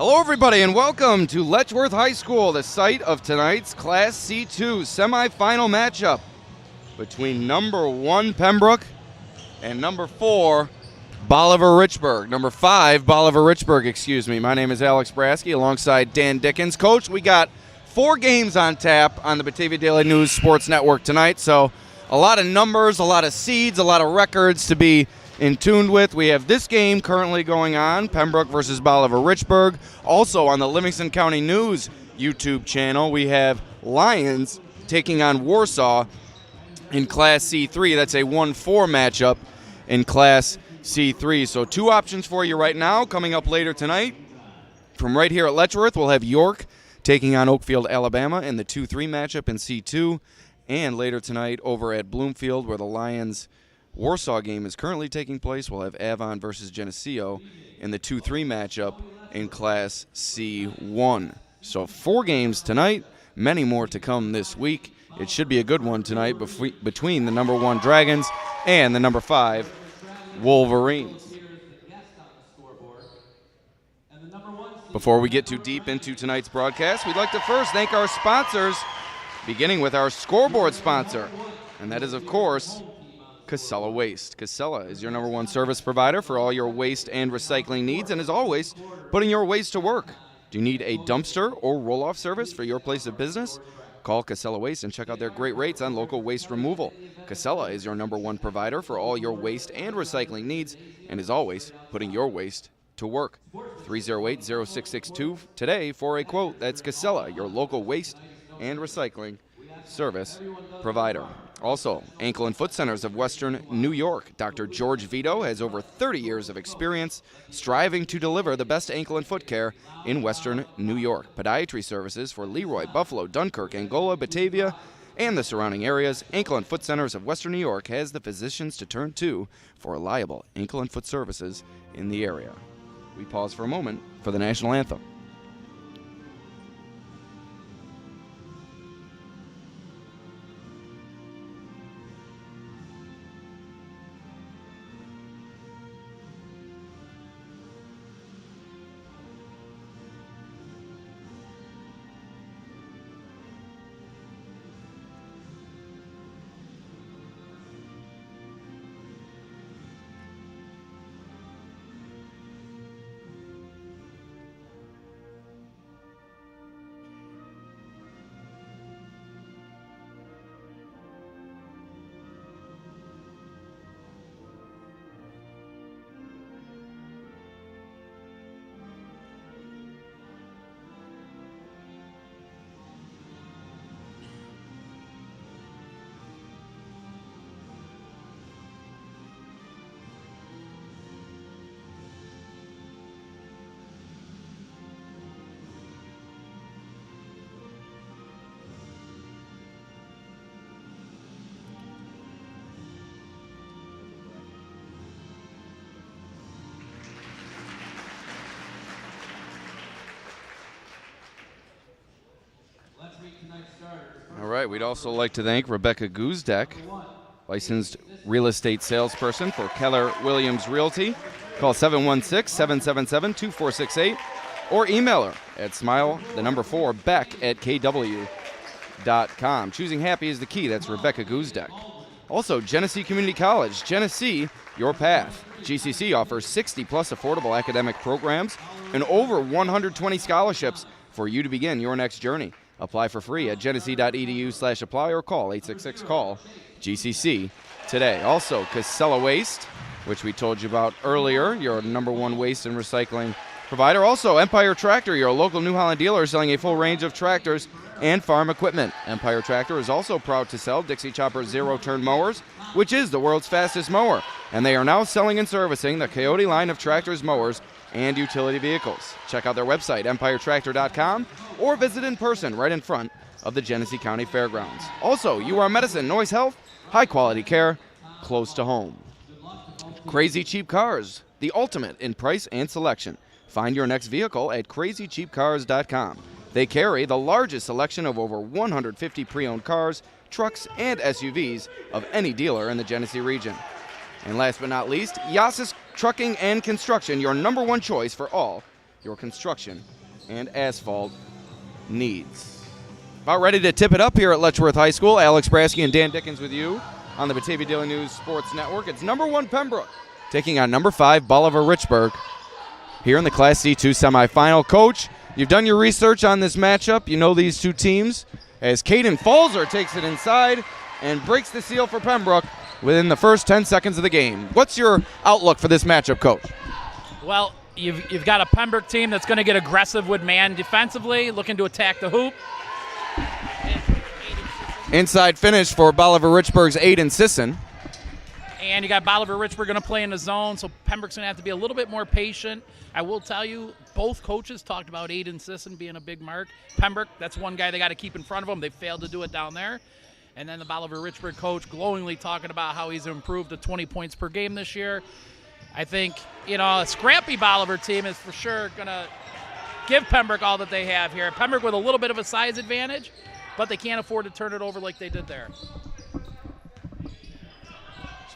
Hello, everybody, and welcome to Letchworth High School, the site of tonight's Class C2 semifinal matchup between number 1 Pembroke and number 4 Bolivar-Richburg. Number 5 Bolivar-Richburg, excuse me. My name is Alex Brasky alongside Dan Dickens. Coach, we got 4 games on tap on the Batavia Daily News Sports Network tonight, so a lot of numbers, a lot of seeds, a lot of records to be in tune with. We have this game currently going on, Pembroke versus Bolivar-Richburg. Also on the Livingston County News YouTube channel, we have Lions taking on Warsaw in Class C3. That's a 1-4 matchup in Class C3. So 2 options for you right now. Coming up later tonight, from right here at Letchworth, we'll have York taking on Oakfield, Alabama in the 2-3 matchup in C2. And later tonight over at Bloomfield, where the Lions Warsaw game is currently taking place, we'll have Avon versus Geneseo in the 2-3 matchup in Class C1. So 4 games tonight, many more to come this week. It should be a good one tonight between the number 1 Dragons and the number 5 Wolverines. Before we get too deep into tonight's broadcast, we'd like to first thank our sponsors, beginning with our scoreboard sponsor, and that is, of course, Casella Waste. Casella is your number 1 service provider for all your waste and recycling needs, and as always, putting your waste to work. Do you need a dumpster or roll-off service for your place of business? Call Casella Waste and check out their great rates on local waste removal. Casella is your number 1 provider for all your waste and recycling needs, and as always, putting your waste to work. 308-0662 today for a quote. That's Casella, your local waste and recycling service provider. Also, Ankle and Foot Centers of Western New York. Dr. George Vito has over 30 years of experience striving to deliver the best ankle and foot care in Western New York. Podiatry services for Leroy, Buffalo, Dunkirk, Angola, Batavia, and the surrounding areas. Ankle and Foot Centers of Western New York has the physicians to turn to for reliable ankle and foot services in the area. We pause for a moment for the national anthem. All right, we'd also like to thank Rebecca Guzdeck, licensed real estate salesperson for Keller Williams Realty. Call 716-777-2468 or email her at smile4beck@kw.com. Choosing happy is the key. That's Rebecca Guzdeck. Also, Genesee Community College. Genesee, your path. GCC offers 60-plus affordable academic programs and over 120 scholarships for you to begin your next journey. Apply for free at genesee.edu/apply or call 866-CALL-GCC today. Also, Casella Waste, which we told you about earlier, your number 1 waste and recycling provider. Also, Empire Tractor, your local New Holland dealer, selling a full range of tractors and farm equipment. Empire Tractor is also proud to sell Dixie Chopper zero-turn mowers, which is the world's fastest mower. And they are now selling and servicing the Coyote line of tractors, mowers, and utility vehicles. Check out their website, empiretractor.com, or visit in person right in front of the Genesee County Fairgrounds. Also, UR Medicine, Noise Health, high-quality care, close to home. Crazy Cheap Cars, the ultimate in price and selection. Find your next vehicle at crazycheapcars.com. They carry the largest selection of over 150 pre-owned cars, trucks, and SUVs of any dealer in the Genesee region. And last but not least, Yasis Trucking and Construction, your number 1 choice for all your construction and asphalt needs. About ready to tip it up here at Letchworth High School. Alex Brasky and Dan Dickens with you on the Batavia Daily News Sports Network. It's number 1 Pembroke taking on number 5 Bolivar-Richburg here in the Class C2 semifinal. Coach, you've done your research on this matchup. You know these two teams. As Caden Falzer takes it inside and breaks the seal for Pembroke within the first 10 seconds of the game. What's your outlook for this matchup, Coach? Well, you've got a Pembroke team that's going to get aggressive with man defensively, looking to attack the hoop. Inside finish for Bolivar-Richburg's Aiden Sisson. And you got Bolivar-Richburg going to play in the zone, so Pembroke's going to have to be a little bit more patient. I will tell you, both coaches talked about Aiden Sisson being a big mark. Pembroke, that's one guy they got to keep in front of them. They failed to do it down there. And then the Bolivar-Richburg coach glowingly talking about how he's improved to 20 points per game this year. I think, a scrappy Bolivar team is for sure going to give Pembroke all that they have here. Pembroke with a little bit of a size advantage, but they can't afford to turn it over like they did there.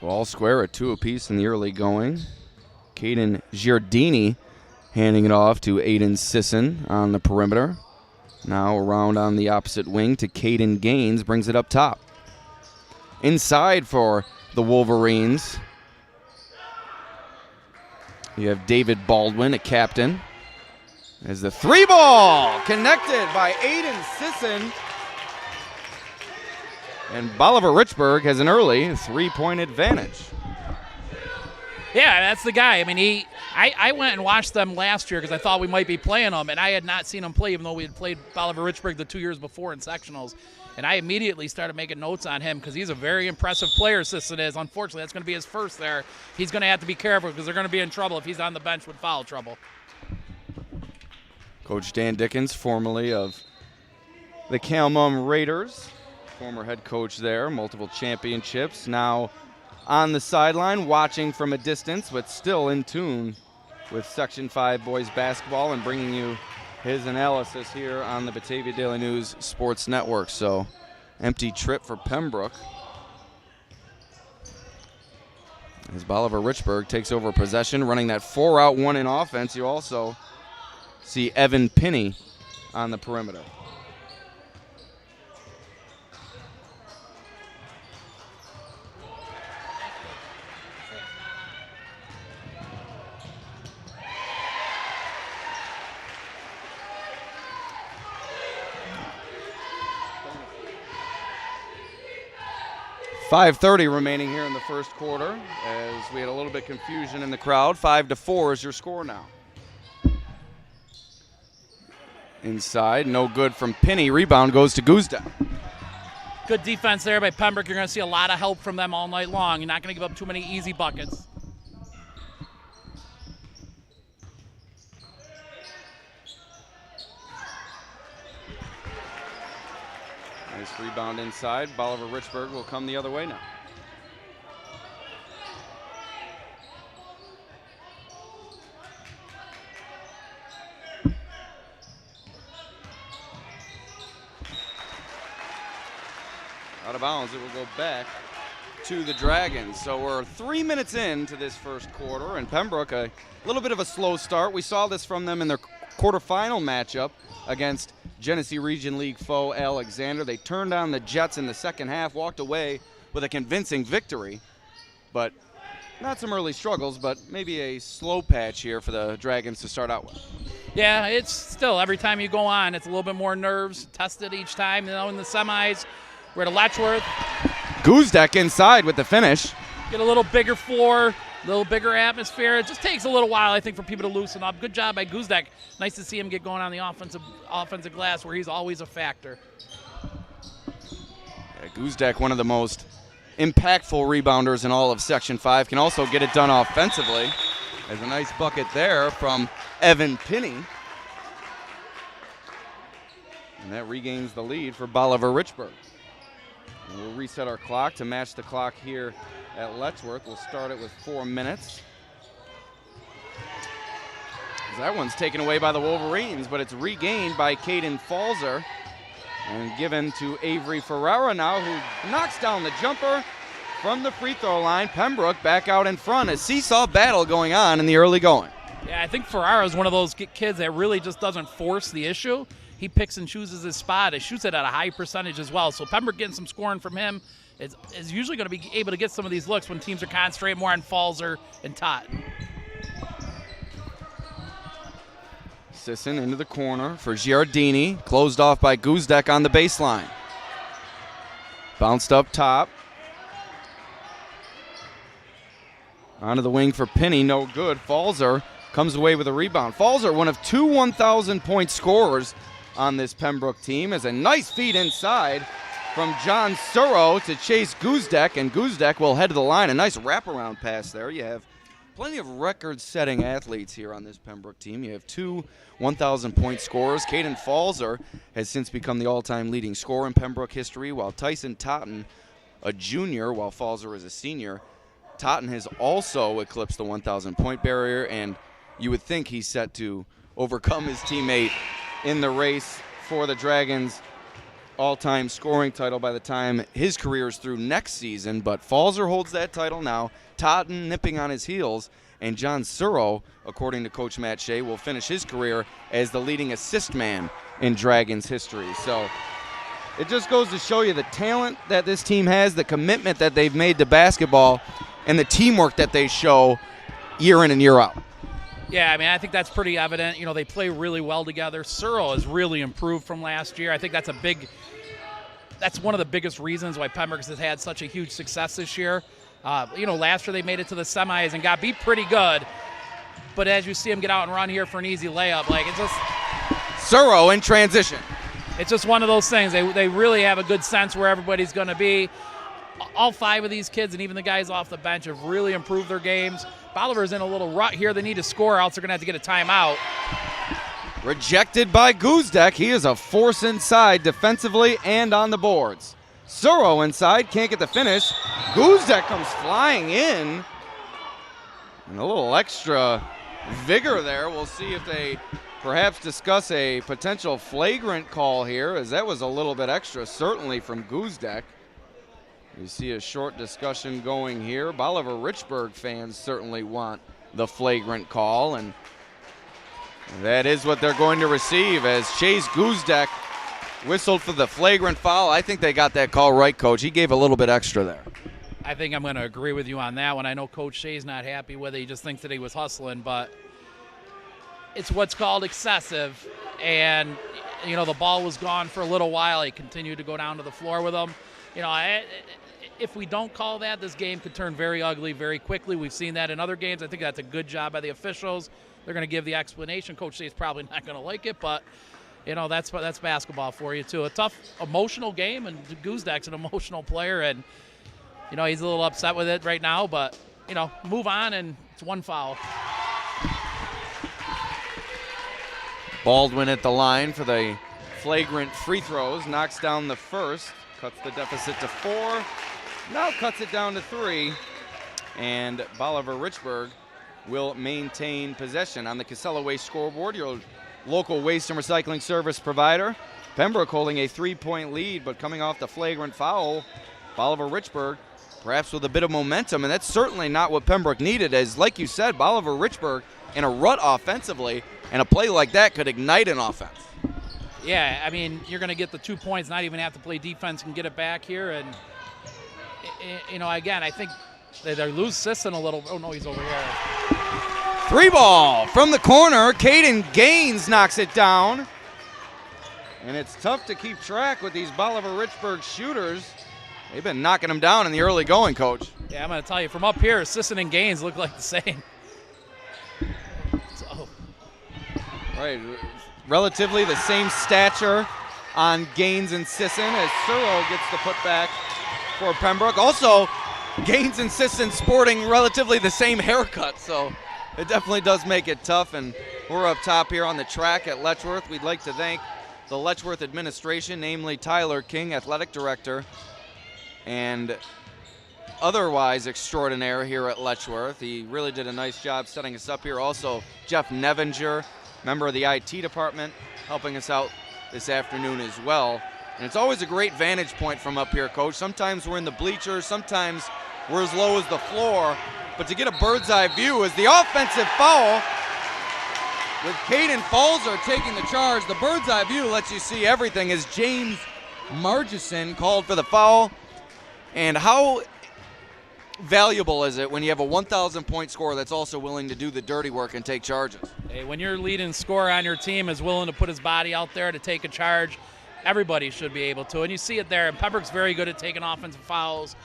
So all square at 2 apiece in the early going. Caden Giardini handing it off to Aiden Sisson on the perimeter. Now around on the opposite wing to Caden Gaines, brings it up top. Inside for the Wolverines, you have David Baldwin, a captain. As the 3-ball connected by Aiden Sisson. And Bolivar-Richburg has an early 3-point advantage. Yeah, that's the guy. I mean, I went and watched them last year because I thought we might be playing them, and I had not seen them play even though we had played Bolivar-Richburg the 2 years before in sectionals. And I immediately started making notes on him because he's a very impressive player, Sisson is. Unfortunately, that's going to be his first there. He's going to have to be careful because they're going to be in trouble if he's on the bench with foul trouble. Coach Dan Dickens, formerly of the Calmum Raiders, former head coach there, multiple championships, now on the sideline watching from a distance but still in tune with Section 5 boys basketball and bringing you his analysis here on the Batavia Daily News Sports Network. So empty trip for Pembroke as Bolivar-Richburg takes over possession, running that 4-out 1-in offense. You also see Evan Pinney on the perimeter. .5:30 remaining here in the first quarter as we had a little bit of confusion in the crowd. 5-4 is your score now. Inside, no good from Pinney. Rebound goes to Guzda. Good defense there by Pembroke. You're going to see a lot of help from them all night long. You're not going to give up too many easy buckets. Nice rebound inside. Bolivar-Richburg will come the other way now. Out of bounds, it will go back to the Dragons. So we're 3 minutes into this first quarter, and Pembroke, a little bit of a slow start. We saw this from them in their quarterfinal matchup against Genesee Region League foe Alexander. They turned on the Jets in the second half, walked away with a convincing victory, but not some early struggles, but maybe a slow patch here for the Dragons to start out with. Yeah, it's still, every time you go on, it's a little bit more nerves tested each time. In the semis, we're at a Letchworth. Guzdak inside with the finish. Get a little bigger floor, a little bigger atmosphere. It just takes a little while, I think, for people to loosen up. Good job by Guzdak. Nice to see him get going on the offensive glass where he's always a factor. Yeah, Guzdak, one of the most impactful rebounders in all of Section 5, can also get it done offensively. There's a nice bucket there from Evan Pinney. And that regains the lead for Bolivar-Richburg. And we'll reset our clock to match the clock here at Letchworth. We'll start it with 4 minutes. That one's taken away by the Wolverines, but it's regained by Caden Falzer and given to Avery Ferreira now, who knocks down the jumper from the free throw line. Pembroke back out in front. A seesaw battle going on in the early going. Yeah, I think Ferraro is one of those kids that really just doesn't force the issue. He picks and chooses his spot. He shoots it at a high percentage as well. So Pembroke getting some scoring from him is usually going to be able to get some of these looks when teams are concentrating more on Falzer and Totten. Sisson into the corner for Giardini. Closed off by Guzdek on the baseline. Bounced up top. Onto the wing for Pinney. No good. Falzer comes away with a rebound. Falzer, one of two 1,000-point scorers on this Pembroke team, as a nice feed inside from John Suro to chase Guzdek, and Guzdek will head to the line. A nice wraparound pass there. You have plenty of record-setting athletes here on this Pembroke team. You have two 1,000-point scorers. Caden Falzer has since become the all-time leading scorer in Pembroke history, while Tyson Totten, a junior, while Falzer is a senior. Totten has also eclipsed the 1,000-point barrier, and you would think he's set to overcome his teammate in the race for the Dragons' all-time scoring title by the time his career is through next season. But Falzer holds that title now. Totten nipping on his heels, and John Suro, according to Coach Matt Shea, will finish his career as the leading assist man in Dragons history. So it just goes to show you the talent that this team has, the commitment that they've made to basketball, and the teamwork that they show year in and year out. Yeah, I mean, I think that's pretty evident. You know, they play really well together. Suro has really improved from last year. I think that's one of the biggest reasons why Pembroke has had such a huge success this year. You know, last year they made it to the semis and got beat pretty good. But as you see them get out and run here for an easy layup, like it's just Suro in transition. It's just one of those things. They really have a good sense where everybody's going to be. All five of these kids and even the guys off the bench have really improved their games. Bolivar's in a little rut here. They need to score, else they're going to have to get a timeout. Rejected by Guzdek. He is a force inside defensively and on the boards. Suro inside, can't get the finish. Guzdek comes flying in. And a little extra vigor there. We'll see if they perhaps discuss a potential flagrant call here, as that was a little bit extra, certainly from Guzdek. You see a short discussion going here. Bolivar-Richburg fans certainly want the flagrant call, and that is what they're going to receive as Chase Guzdek whistled for the flagrant foul. I think they got that call right, Coach. He gave a little bit extra there. I think I'm going to agree with you on that one. I know Coach Shea's not happy with it. He just thinks that he was hustling, but it's what's called excessive. And, you know, the ball was gone for a little while. He continued to go down to the floor with him. You know, if we don't call that, this game could turn very ugly very quickly. We've seen that in other games. I think that's a good job by the officials. They're going to give the explanation. Coach Shea's probably not going to like it, but, you know, that's basketball for you, too. A tough, emotional game, and Guzdek's an emotional player, and, you know, he's a little upset with it right now, but, you know, move on, and it's one foul. Baldwin at the line for the flagrant free throws, knocks down the first, cuts the deficit to 4, now cuts it down to 3, and Bolivar-Richburg will maintain possession. On the Casella Waste scoreboard, your local waste and recycling service provider. Pembroke holding a 3-point lead, but coming off the flagrant foul, Bolivar-Richburg perhaps with a bit of momentum, and that's certainly not what Pembroke needed, as, like you said, Bolivar-Richburg in a rut offensively, and a play like that could ignite an offense. Yeah, I mean, you're going to get the 2 points, not even have to play defense and get it back here. And, you know, again, I think they lose Sisson a little. Oh, no, he's over here. 3 ball from the corner. Caden Gaines knocks it down. And it's tough to keep track with these Bolivar-Richburg shooters. They've been knocking them down in the early going, Coach. Yeah, I'm going to tell you, from up here, Sisson and Gaines look like the same. So. Right. Relatively the same stature on Gaines and Sisson, as Suro gets the putback for Pembroke. Also, Gaines and Sisson sporting relatively the same haircut, so it definitely does make it tough. And we're up top here on the track at Letchworth. We'd like to thank the Letchworth administration, namely Tyler King, athletic director, and otherwise extraordinaire here at Letchworth. He really did a nice job setting us up here. Also, Jeff Nevinger, member of the IT department, helping us out this afternoon as well. And it's always a great vantage point from up here, Coach. Sometimes we're in the bleachers, sometimes we're as low as the floor, but to get a bird's eye view as the offensive foul with Caden Falzer taking the charge. The bird's eye view lets you see everything as James Margison called for the foul. And how valuable is it when you have a 1,000-point scorer that's also willing to do the dirty work and take charges? Hey, when your leading scorer on your team is willing to put his body out there to take a charge, everybody should be able to. And you see it there. And Pembroke's very good at taking offensive fouls.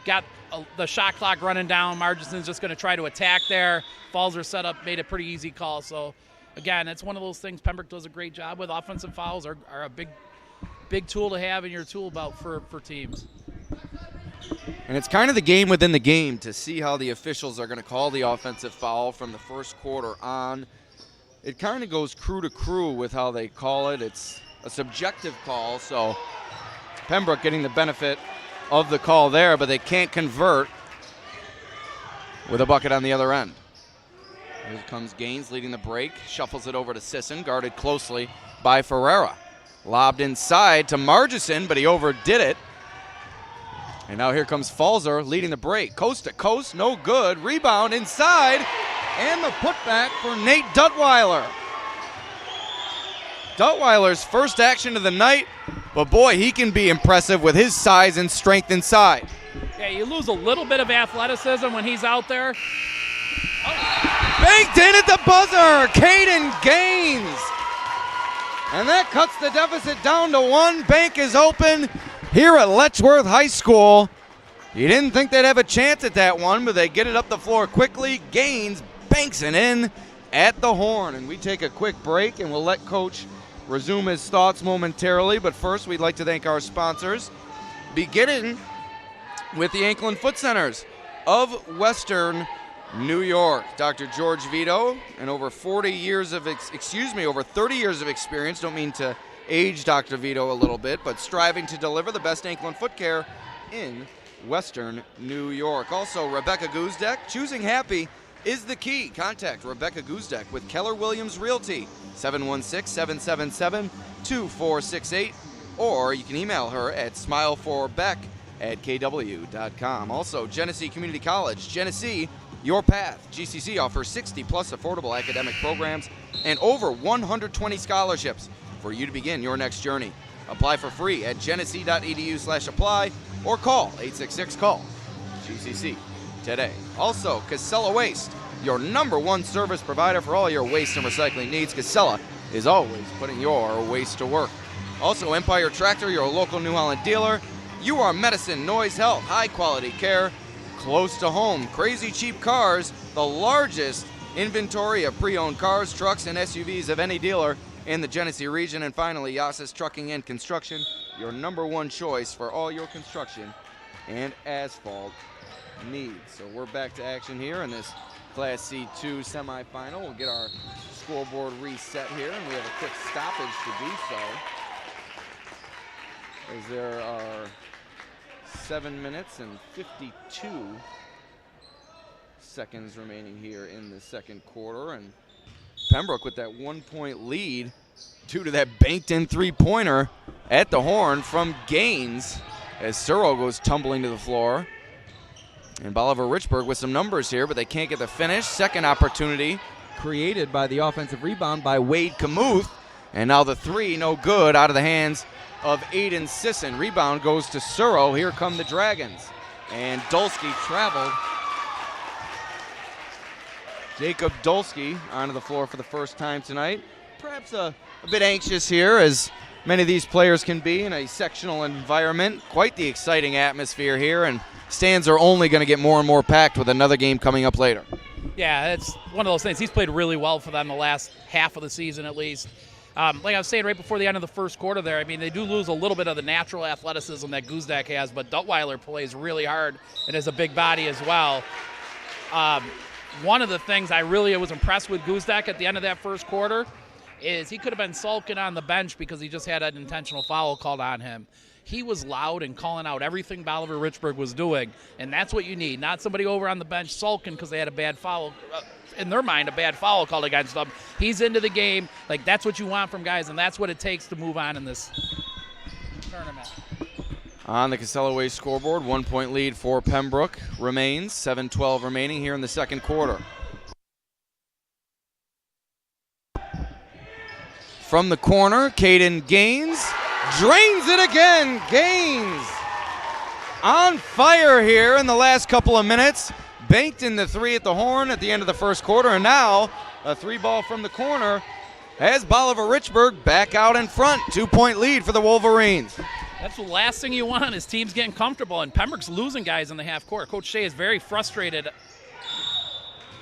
Got the shot clock running down. Margison's just going to try to attack there. Falzer set up, made a pretty easy call. So, again, it's one of those things Pembroke does a great job with. Offensive fouls are a big tool to have in your tool belt for teams. And it's kind of the game within the game to see how the officials are going to call the offensive foul from the first quarter on. It kind of goes crew to crew with how they call it. It's a subjective call, so Pembroke getting the benefit of the call there, but they can't convert with a bucket on the other end. Here comes Gaines leading the break, shuffles it over to Sisson, guarded closely by Ferreira. Lobbed inside to Margison, but he overdid it. And now here comes Falzer leading the break. Coast to coast, no good. Rebound inside, and the putback for Nate Duttweiler. Duttweiler's first action of the night, but boy, he can be impressive with his size and strength inside. Yeah, you lose a little bit of athleticism when he's out there. Banked in at the buzzer, Caden Gaines. And that cuts the deficit down to 1. Bank is open here at Letchworth High School. You didn't think they'd have a chance at that one, but they get it up the floor quickly. Gaines banks it in at the horn. And we take a quick break, and we'll let Coach resume his thoughts momentarily. But first, we'd like to thank our sponsors, beginning with the Ankle and Foot Centers of Western New York. Dr. George Vito, and over 30 years of experience. Don't mean to age Dr. Vito a little bit, but striving to deliver the best ankle and foot care in Western New York. Also, Rebecca Guzdek, choosing happy is the key. Contact Rebecca Guzdek with Keller Williams Realty, 716-777-2468, or you can email her at smileforbeck@kw.com. Also, Genesee Community College, Genesee, your path. GCC offers 60-plus affordable academic programs and over 120 scholarships for you to begin your next journey. Apply for free at genesee.edu/apply or call 866-CALL-GCC today. Also, Casella Waste, your #1 service provider for all your waste and recycling needs. Casella is always putting your waste to work. Also, Empire Tractor, your local New Holland dealer. You are medicine, noise, health, high-quality care, close to home. Crazy Cheap Cars, the largest inventory of pre-owned cars, trucks, and SUVs of any dealer in the Genesee region. And finally, Yassis Trucking and Construction, your #1 choice for all your construction and asphalt needs. So we're back to action here in this Class C2 semifinal. We'll get our scoreboard reset here, and we have a quick stoppage to do so, as there are 7 minutes and 52 seconds remaining here in the second quarter. And Pembroke with that 1-point lead due to that banked-in three-pointer at the horn from Gaines, as Searle goes tumbling to the floor. And Bolivar-Richburg with some numbers here, but they can't get the finish. Second opportunity created by the offensive rebound by Wade Camuth. And now the three, no good, out of the hands of Aiden Sisson. Rebound goes to Searle. Here come the Dragons. And Dulski traveled. Jacob Dulski onto the floor for the first time tonight. Perhaps a bit anxious here, as many of these players can be in a sectional environment. Quite the exciting atmosphere here, and stands are only going to get more and more packed with another game coming up later. Yeah, it's one of those things. He's played really well for them the last half of the season at least. Like I was saying right before the end of the first quarter there, I mean, they do lose a little bit of the natural athleticism that Guzdek has, but Duttweiler plays really hard and has a big body as well. One of the things I really was impressed with Guzdek at the end of that first quarter is he could have been sulking on the bench because he just had an intentional foul called on him. He was loud and calling out everything Bolivar-Richburg was doing, and that's what you need, not somebody over on the bench sulking because they had a bad foul, in their mind, a bad foul called against them. He's into the game. Like, that's what you want from guys, and that's what it takes to move on in this tournament. On the Casella Waste scoreboard, 1-point lead for Pembroke remains. 7:12 remaining here in the second quarter. from the corner. Caden Gaines drains it again. Gaines on fire here in the last couple of minutes. Banked in the three at the horn at the end of the first quarter, and now a three ball from the corner has Bolivar-Richburg back out in front. 2-point lead for the Wolverines. That's the last thing you want is teams getting comfortable, and Pembroke's losing guys in the half court. Coach Shea is very frustrated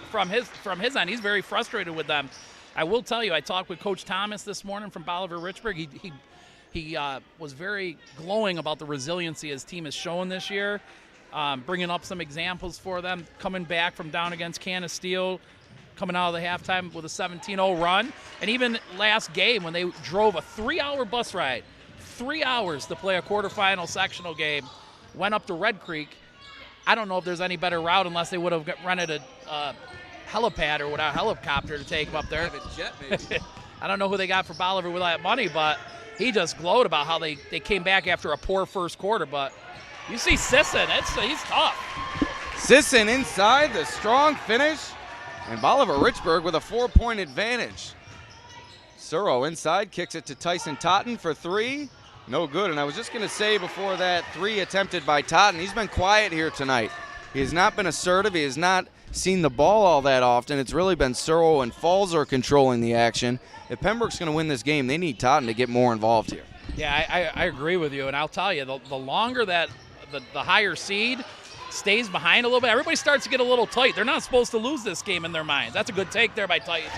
from his end. He's very frustrated with them. I will tell you, I talked with Coach Thomas this morning from Bolivar-Richburg. He was very glowing about the resiliency his team has shown this year. Bringing up some examples for them, coming back from down against Canisteo, coming out of the halftime with a 17-0 run. And even last game when they drove a 3-hour bus ride, 3 hours to play a quarterfinal sectional game, went up to Red Creek. I don't know if there's any better route unless they would have rented a helipad or without a helicopter to take them up there. Jet, maybe. I don't know who they got for Bolivar with that money, but he just glowed about how they came back after a poor first quarter. But you see Sisson, he's tough. Sisson inside, the strong finish, and Bolivar-Richburg with a 4-point advantage. Suro inside, kicks it to Tyson Totten for three. No good, and I was just going to say before that three attempted by Totten, he's been quiet here tonight. He has not been assertive. He has not seen the ball all that often. It's really been Suro and Falzer controlling the action. If Pembroke's going to win this game, they need Totten to get more involved here. Yeah, I agree with you, and I'll tell you, the longer that the higher seed stays behind a little bit, everybody starts to get a little tight. They're not supposed to lose this game in their minds. That's a good take there by Titan.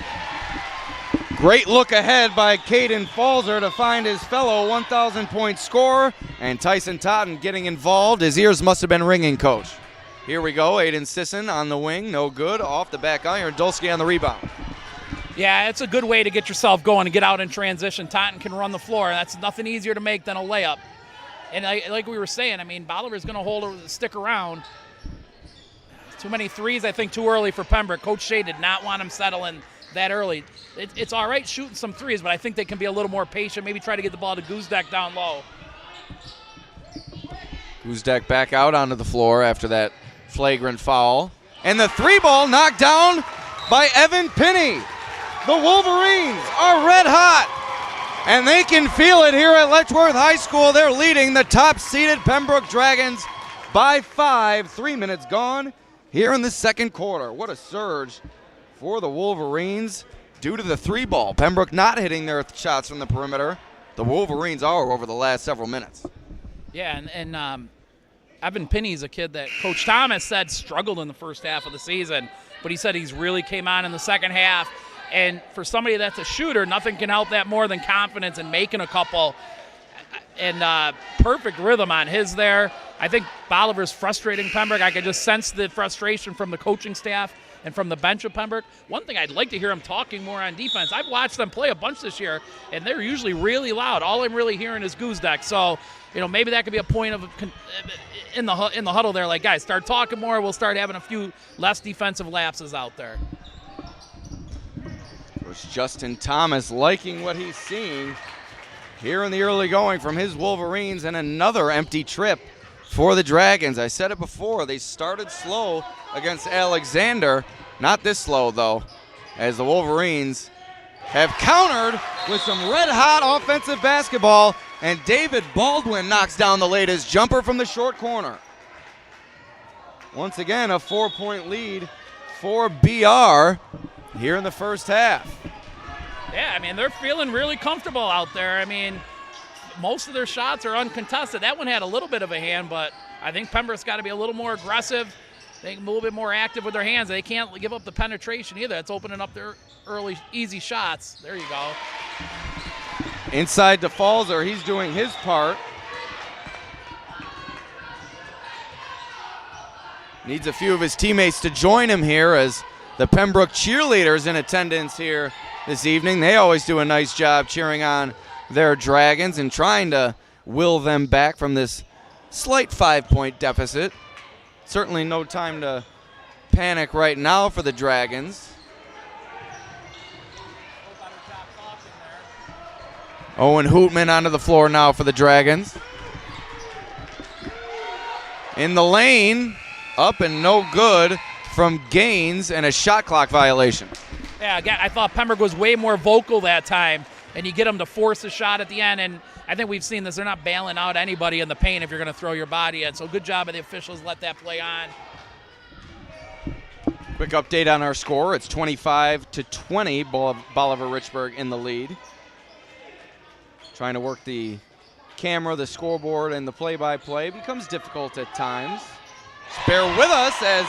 Great look ahead by Caden Falzer to find his fellow 1,000-point scorer, and Tyson Totten getting involved. His ears must have been ringing, Coach. Here we go, Aiden Sisson on the wing, no good, off the back iron. Dulski on the rebound. Yeah, it's a good way to get yourself going and get out in transition. Totten can run the floor, and that's nothing easier to make than a layup. And like we were saying, I mean, Bolivar's going to stick around. Too many threes, I think, too early for Pembroke. Coach Shea did not want him settling that early. It's all right shooting some threes, but I think they can be a little more patient, maybe try to get the ball to Guzdak down low. Guzdak back out onto the floor after that flagrant foul. And the three ball knocked down by Evan Pinney. The Wolverines are red hot, and they can feel it here at Letchworth High School. They're leading the top-seeded Pembroke Dragons by 5. 3 minutes gone here in the second quarter. What a surge for the Wolverines due to the three ball. Pembroke not hitting their shots from the perimeter. The Wolverines are over the last several minutes. Yeah, and Evan Pinney's a kid that Coach Thomas said struggled in the first half of the season, but he said he's really came on in the second half. And for somebody that's a shooter, nothing can help that more than confidence and making a couple. And perfect rhythm on his there. I think Bolivar's frustrating Pembroke. I could just sense the frustration from the coaching staff and from the bench of Pembroke. One thing I'd like to hear him talking more on defense. I've watched them play a bunch this year, and they're usually really loud. All I'm really hearing is Guzdak. So, maybe that could be a point of in the huddle there. Like, guys, start talking more. We'll start having a few less defensive lapses out there. Justin Thomas liking what he's seeing here in the early going from his Wolverines, and another empty trip for the Dragons. I said it before, they started slow against Alexander. Not this slow, though, as the Wolverines have countered with some red-hot offensive basketball, and David Baldwin knocks down the latest jumper from the short corner. Once again, a 4-point lead for BR here in the first half. Yeah, I mean, they're feeling really comfortable out there. I mean, most of their shots are uncontested. That one had a little bit of a hand, but I think Pembroke's got to be a little more aggressive. They can be a little bit more active with their hands. They can't give up the penetration either. It's opening up their early, easy shots. There you go. Inside to Falzer. He's doing his part. Needs a few of his teammates to join him here as the Pembroke cheerleaders in attendance here this evening. They always do a nice job cheering on their Dragons and trying to will them back from this slight 5-point deficit. Certainly no time to panic right now for the Dragons. Owen Hootman onto the floor now for the Dragons. In the lane, up and no good from Gaines, and a shot clock violation. Yeah, I thought Pembroke was way more vocal that time. and you get them to force a shot at the end. And I think we've seen this. They're not bailing out anybody in the paint if you're going to throw your body in. So good job of the officials. Let that play on. Quick update on our score. It's 25-20. Bolivar-Richburg in the lead. Trying to work the camera, the scoreboard, and the play-by-play becomes difficult at times. Just bear with us as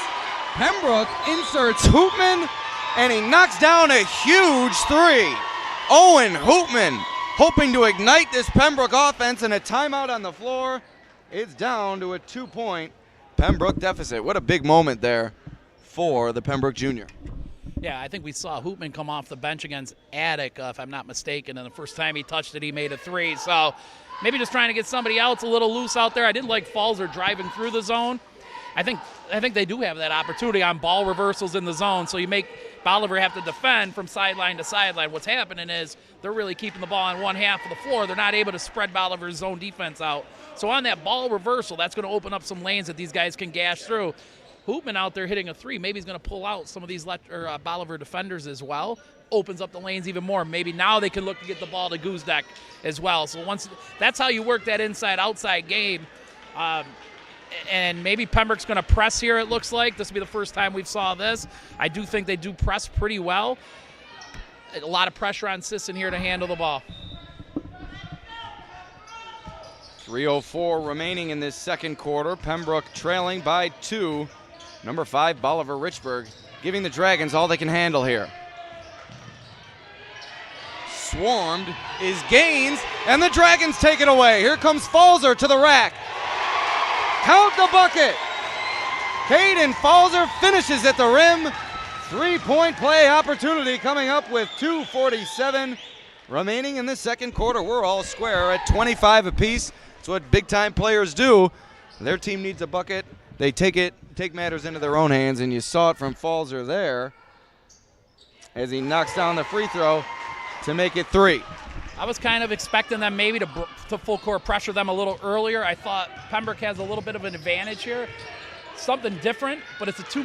Pembroke inserts Hoopman, and he knocks down a huge three. Owen Hoopman hoping to ignite this Pembroke offense, and a timeout on the floor. It's down to a 2-point Pembroke deficit. What a big moment there for the Pembroke junior. Yeah, I think we saw Hoopman come off the bench against Attic, if I'm not mistaken, and the first time he touched it, he made a three. So maybe just trying to get somebody else a little loose out there. I didn't like Falzer driving through the zone. I think they do have that opportunity on ball reversals in the zone, so you make Bolivar have to defend from sideline to sideline. What's happening is they're really keeping the ball on one half of the floor. They're not able to spread Bolivar's zone defense out. So on that ball reversal, that's going to open up some lanes that these guys can gash through. Hoopman out there hitting a three. Maybe he's going to pull out some of these Bolivar defenders as well. Opens up the lanes even more. Maybe now they can look to get the ball to Guzdak as well. So that's how you work that inside-outside game. And maybe Pembroke's going to press here, it looks like. This will be the first time we've saw this. I do think they do press pretty well. A lot of pressure on Sisson here to handle the ball. 3:04 remaining in this second quarter. Pembroke trailing by 2. Number 5, Bolivar-Richburg, giving the Dragons all they can handle here. Swarmed is Gaines, and the Dragons take it away. Here comes Falzer to the rack. Count the bucket. Caden Falzer finishes at the rim. 3-point play opportunity coming up with 2:47 remaining in the second quarter. We're all square at 25 apiece. That's what big-time players do. Their team needs a bucket. They take matters into their own hands, and you saw it from Falzer there as he knocks down the free throw to make it 3. I was kind of expecting them maybe to full court pressure them a little earlier. I thought Pembroke has a little bit of an advantage here. Something different, but it's 3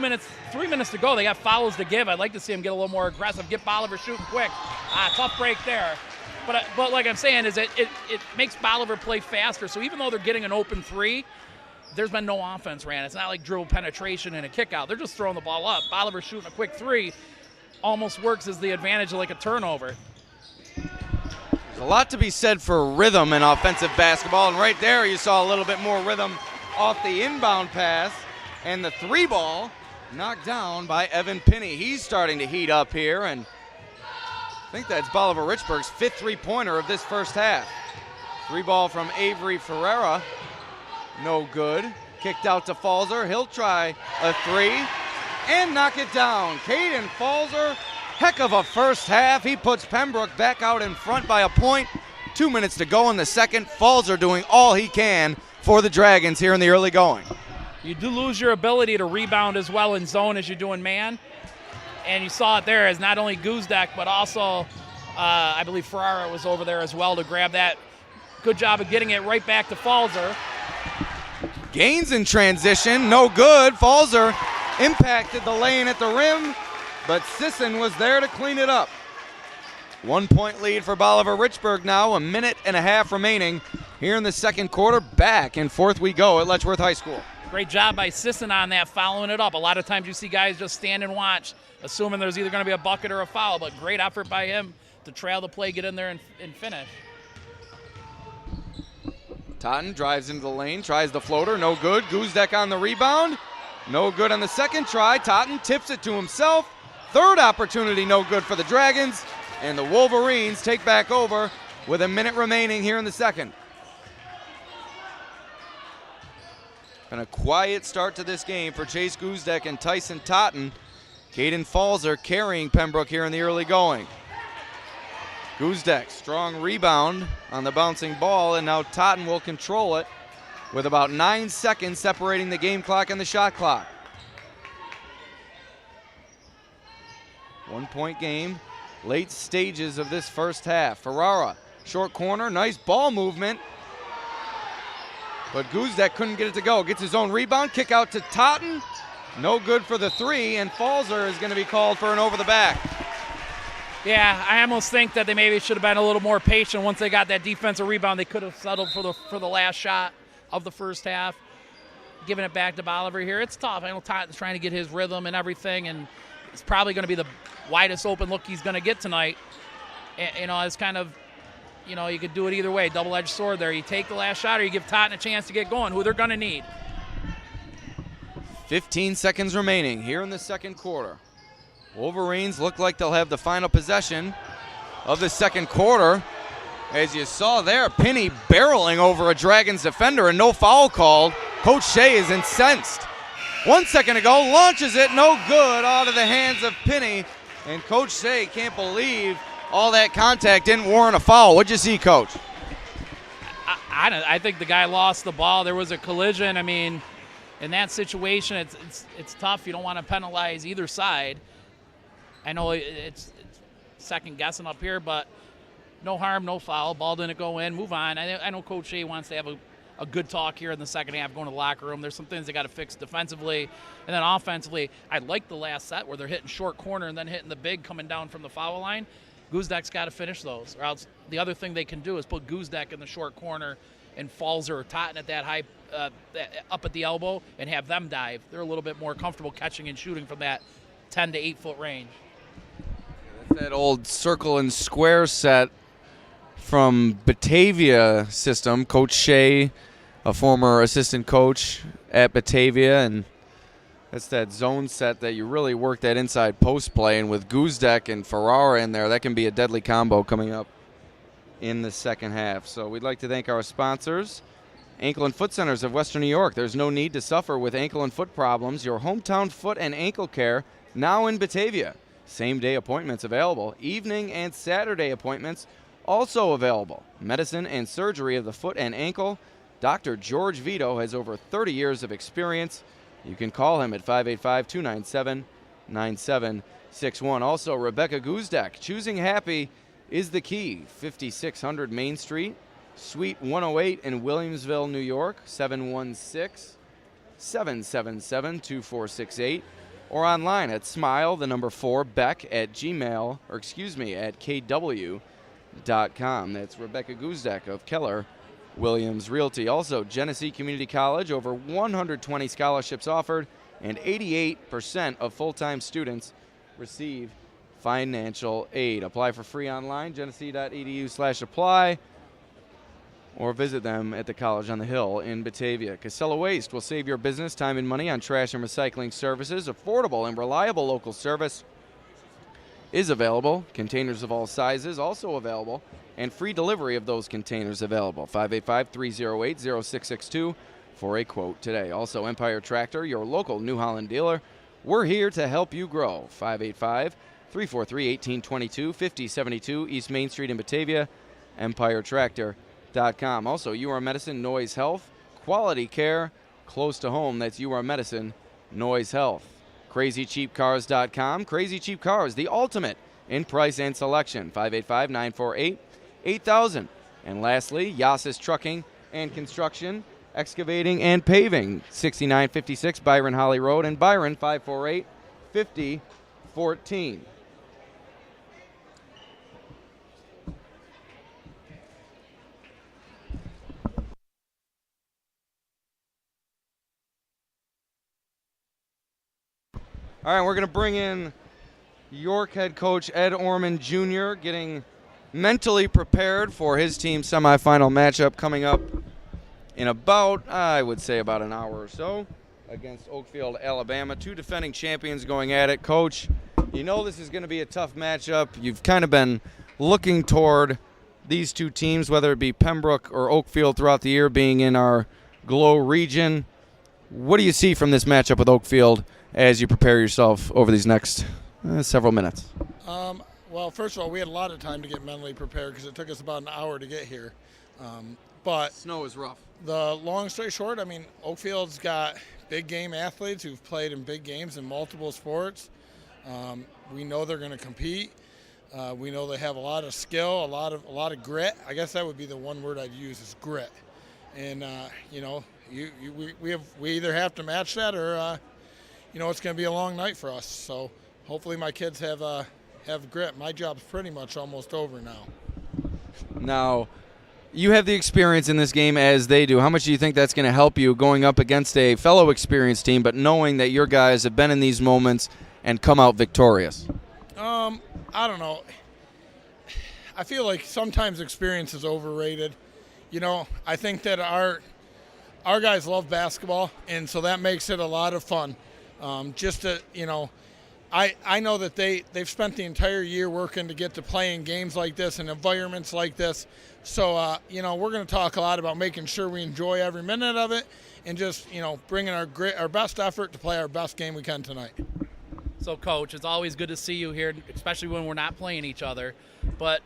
minutes to go. They got fouls to give. I'd like to see them get a little more aggressive, get Bolivar shooting quick. Tough break there. But like I'm saying, is it makes Bolivar play faster. So even though they're getting an open three, there's been no offense ran. It's not like dribble penetration and a kick out. They're just throwing the ball up. Bolivar shooting a quick three almost works as the advantage of like a turnover. There's a lot to be said for rhythm in offensive basketball, and right there you saw a little bit more rhythm off the inbound pass, and the 3 ball knocked down by Evan Pinney. He's starting to heat up here, and I think that's Bolivar-Richburg's 5th 3-pointer of this first half. 3 ball from Avery Ferreira. No good. Kicked out to Falzer. He'll try a 3 and knock it down. Caden Falzer, heck of a first half. He puts Pembroke back out in front by a point. 2 minutes to go in the second. Falzer doing all he can for the Dragons here in the early going. You do lose your ability to rebound as well in zone as you do in man. And you saw it there as not only Guzdak, but also I believe Ferrara was over there as well to grab that. Good job of getting it right back to Falzer. Gaines in transition, no good. Falzer impacted the lane at the rim, but Sisson was there to clean it up. 1-point lead for Bolivar-Richburg now, 1.5 minutes remaining here in the second quarter. Back and forth we go at Letchworth High School. Great job by Sisson on that, following it up. A lot of times you see guys just stand and watch, assuming there's either going to be a bucket or a foul, but great effort by him to trail the play, get in there and finish. Totten drives into the lane, tries the floater, no good. Guzdak on the rebound, no good on the second try. Totten tips it to himself. Third opportunity, no good for the Dragons, and the Wolverines take back over with 1 minute remaining here in the second. Been a quiet start to this game for Chase Guzdak and Tyson Totten. Caden Falzer carrying Pembroke here in the early going. Guzdak, strong rebound on the bouncing ball, and now Totten will control it with about 9 seconds separating the game clock and the shot clock. 1-point game, late stages of this first half. Ferrara, short corner, nice ball movement, but Guzdak couldn't get it to go. Gets his own rebound, kick out to Totten, no good for the 3, and Falzer is going to be called for an over the back. Yeah, I almost think that they maybe should have been a little more patient. Once they got that defensive rebound, they could have settled for the last shot of the first half. Giving it back to Bolivar here. It's tough. I know Totten's trying to get his rhythm and everything, and it's probably going to be the widest open look he's going to get tonight. And, it's kind of, you could do it either way. Double-edged sword there. You take the last shot or you give Totten a chance to get going, who they're going to need. 15 seconds remaining here in the second quarter. Wolverines look like they'll have the final possession of the second quarter. As you saw there, Pinney barreling over a Dragons defender and no foul called. Coach Shea is incensed. 1 second ago, launches it, no good, out of the hands of Pinney. And Coach Shea can't believe all that contact didn't warrant a foul. What'd you see, Coach? I think the guy lost the ball. There was a collision. I mean, in that situation, it's tough. You don't want to penalize either side. I know it's second guessing up here, but no harm, no foul. Ball didn't go in. Move on. I know Coach Shea wants to have a good talk here in the second half, going to the locker room. There's some things they got to fix defensively. And then offensively, I like the last set where they're hitting short corner and then hitting the big coming down from the foul line. Guzek's got to finish those, or else the other thing they can do is put Guzek in the short corner and Falzer or Totten at that high, up at the elbow, and have them dive. They're a little bit more comfortable catching and shooting from that 10 to 8 foot range. That's that old circle and square set from Batavia system. Coach Shea, a former assistant coach at Batavia, and that's that zone set that you really work that inside post play. And with Guzek and Ferrara in there, that can be a deadly combo coming up in the second half. So we'd like to thank our sponsors, Ankle and Foot Centers of Western New York. There's no need to suffer with ankle and foot problems. Your hometown foot and ankle care now in Batavia. Same-day appointments available. Evening and Saturday appointments also available. Medicine and surgery of the foot and ankle. Dr. George Vito has over 30 years of experience. You can call him at 585-297-9761. Also, Rebecca Guzek, choosing happy is the key. 5600 Main Street, Suite 108 in Williamsville, New York, 716-777-2468. Or online at smile4beck at kw.com. That's Rebecca Guzek of Keller Williams Realty. Also, Genesee Community College, over 120 scholarships offered, and 88% of full-time students receive financial aid. Apply for free online, genesee.edu/apply, or visit them at the College on the Hill in Batavia. Casella Waste will save your business time and money on trash and recycling services. Affordable and reliable local service is available. Containers of all sizes also available, and free delivery of those containers available. 585-308-0662 for a quote today. Also, Empire Tractor, your local New Holland dealer. We're here to help you grow. 585-343-1822, 5072 East Main Street in Batavia, EmpireTractor.com. Also, UR Medicine, Noise Health, quality care close to home. That's UR Medicine, Noise Health. CrazyCheapCars.com. Crazy Cheap Cars, the ultimate in price and selection. 585-948-8000. And lastly, Yasis Trucking and Construction, Excavating and Paving. 6956 Byron Holly Road, and Byron 548-5014. All right, we're going to bring in York head coach Ed Orman Jr., getting mentally prepared for his team's semifinal matchup coming up in about, I would say, about an hour or so against Oakfield, Alabama. Two defending champions going at it. Coach, you know this is going to be a tough matchup. You've kind of been looking toward these two teams, whether it be Pembroke or Oakfield throughout the year, being in our Glow region. What do you see from this matchup with Oakfield as you prepare yourself over these next several minutes? Well, first of all, we had a lot of time to get mentally prepared because it took us about an hour to get here. But snow is rough. The long story short, I mean, Oakfield's got big game athletes who've played in big games in multiple sports. We know they're going to compete. We know they have a lot of skill, a lot of grit. I guess that would be the one word I'd use is grit. And we either have to match that or it's going to be a long night for us. So hopefully my kids have have grit. My job's pretty much almost over now. Now, you have the experience in this game as they do. How much do you think that's going to help you going up against a fellow experienced team, but knowing that your guys have been in these moments and come out victorious? I don't know. I feel like sometimes experience is overrated. I think that our guys love basketball, and so that makes it a lot of fun. I know that they've spent the entire year working to get to play in games like this and environments like this. So, we're going to talk a lot about making sure we enjoy every minute of it and just, bringing our best effort to play our best game we can tonight. So, Coach, it's always good to see you here, especially when we're not playing each other. But,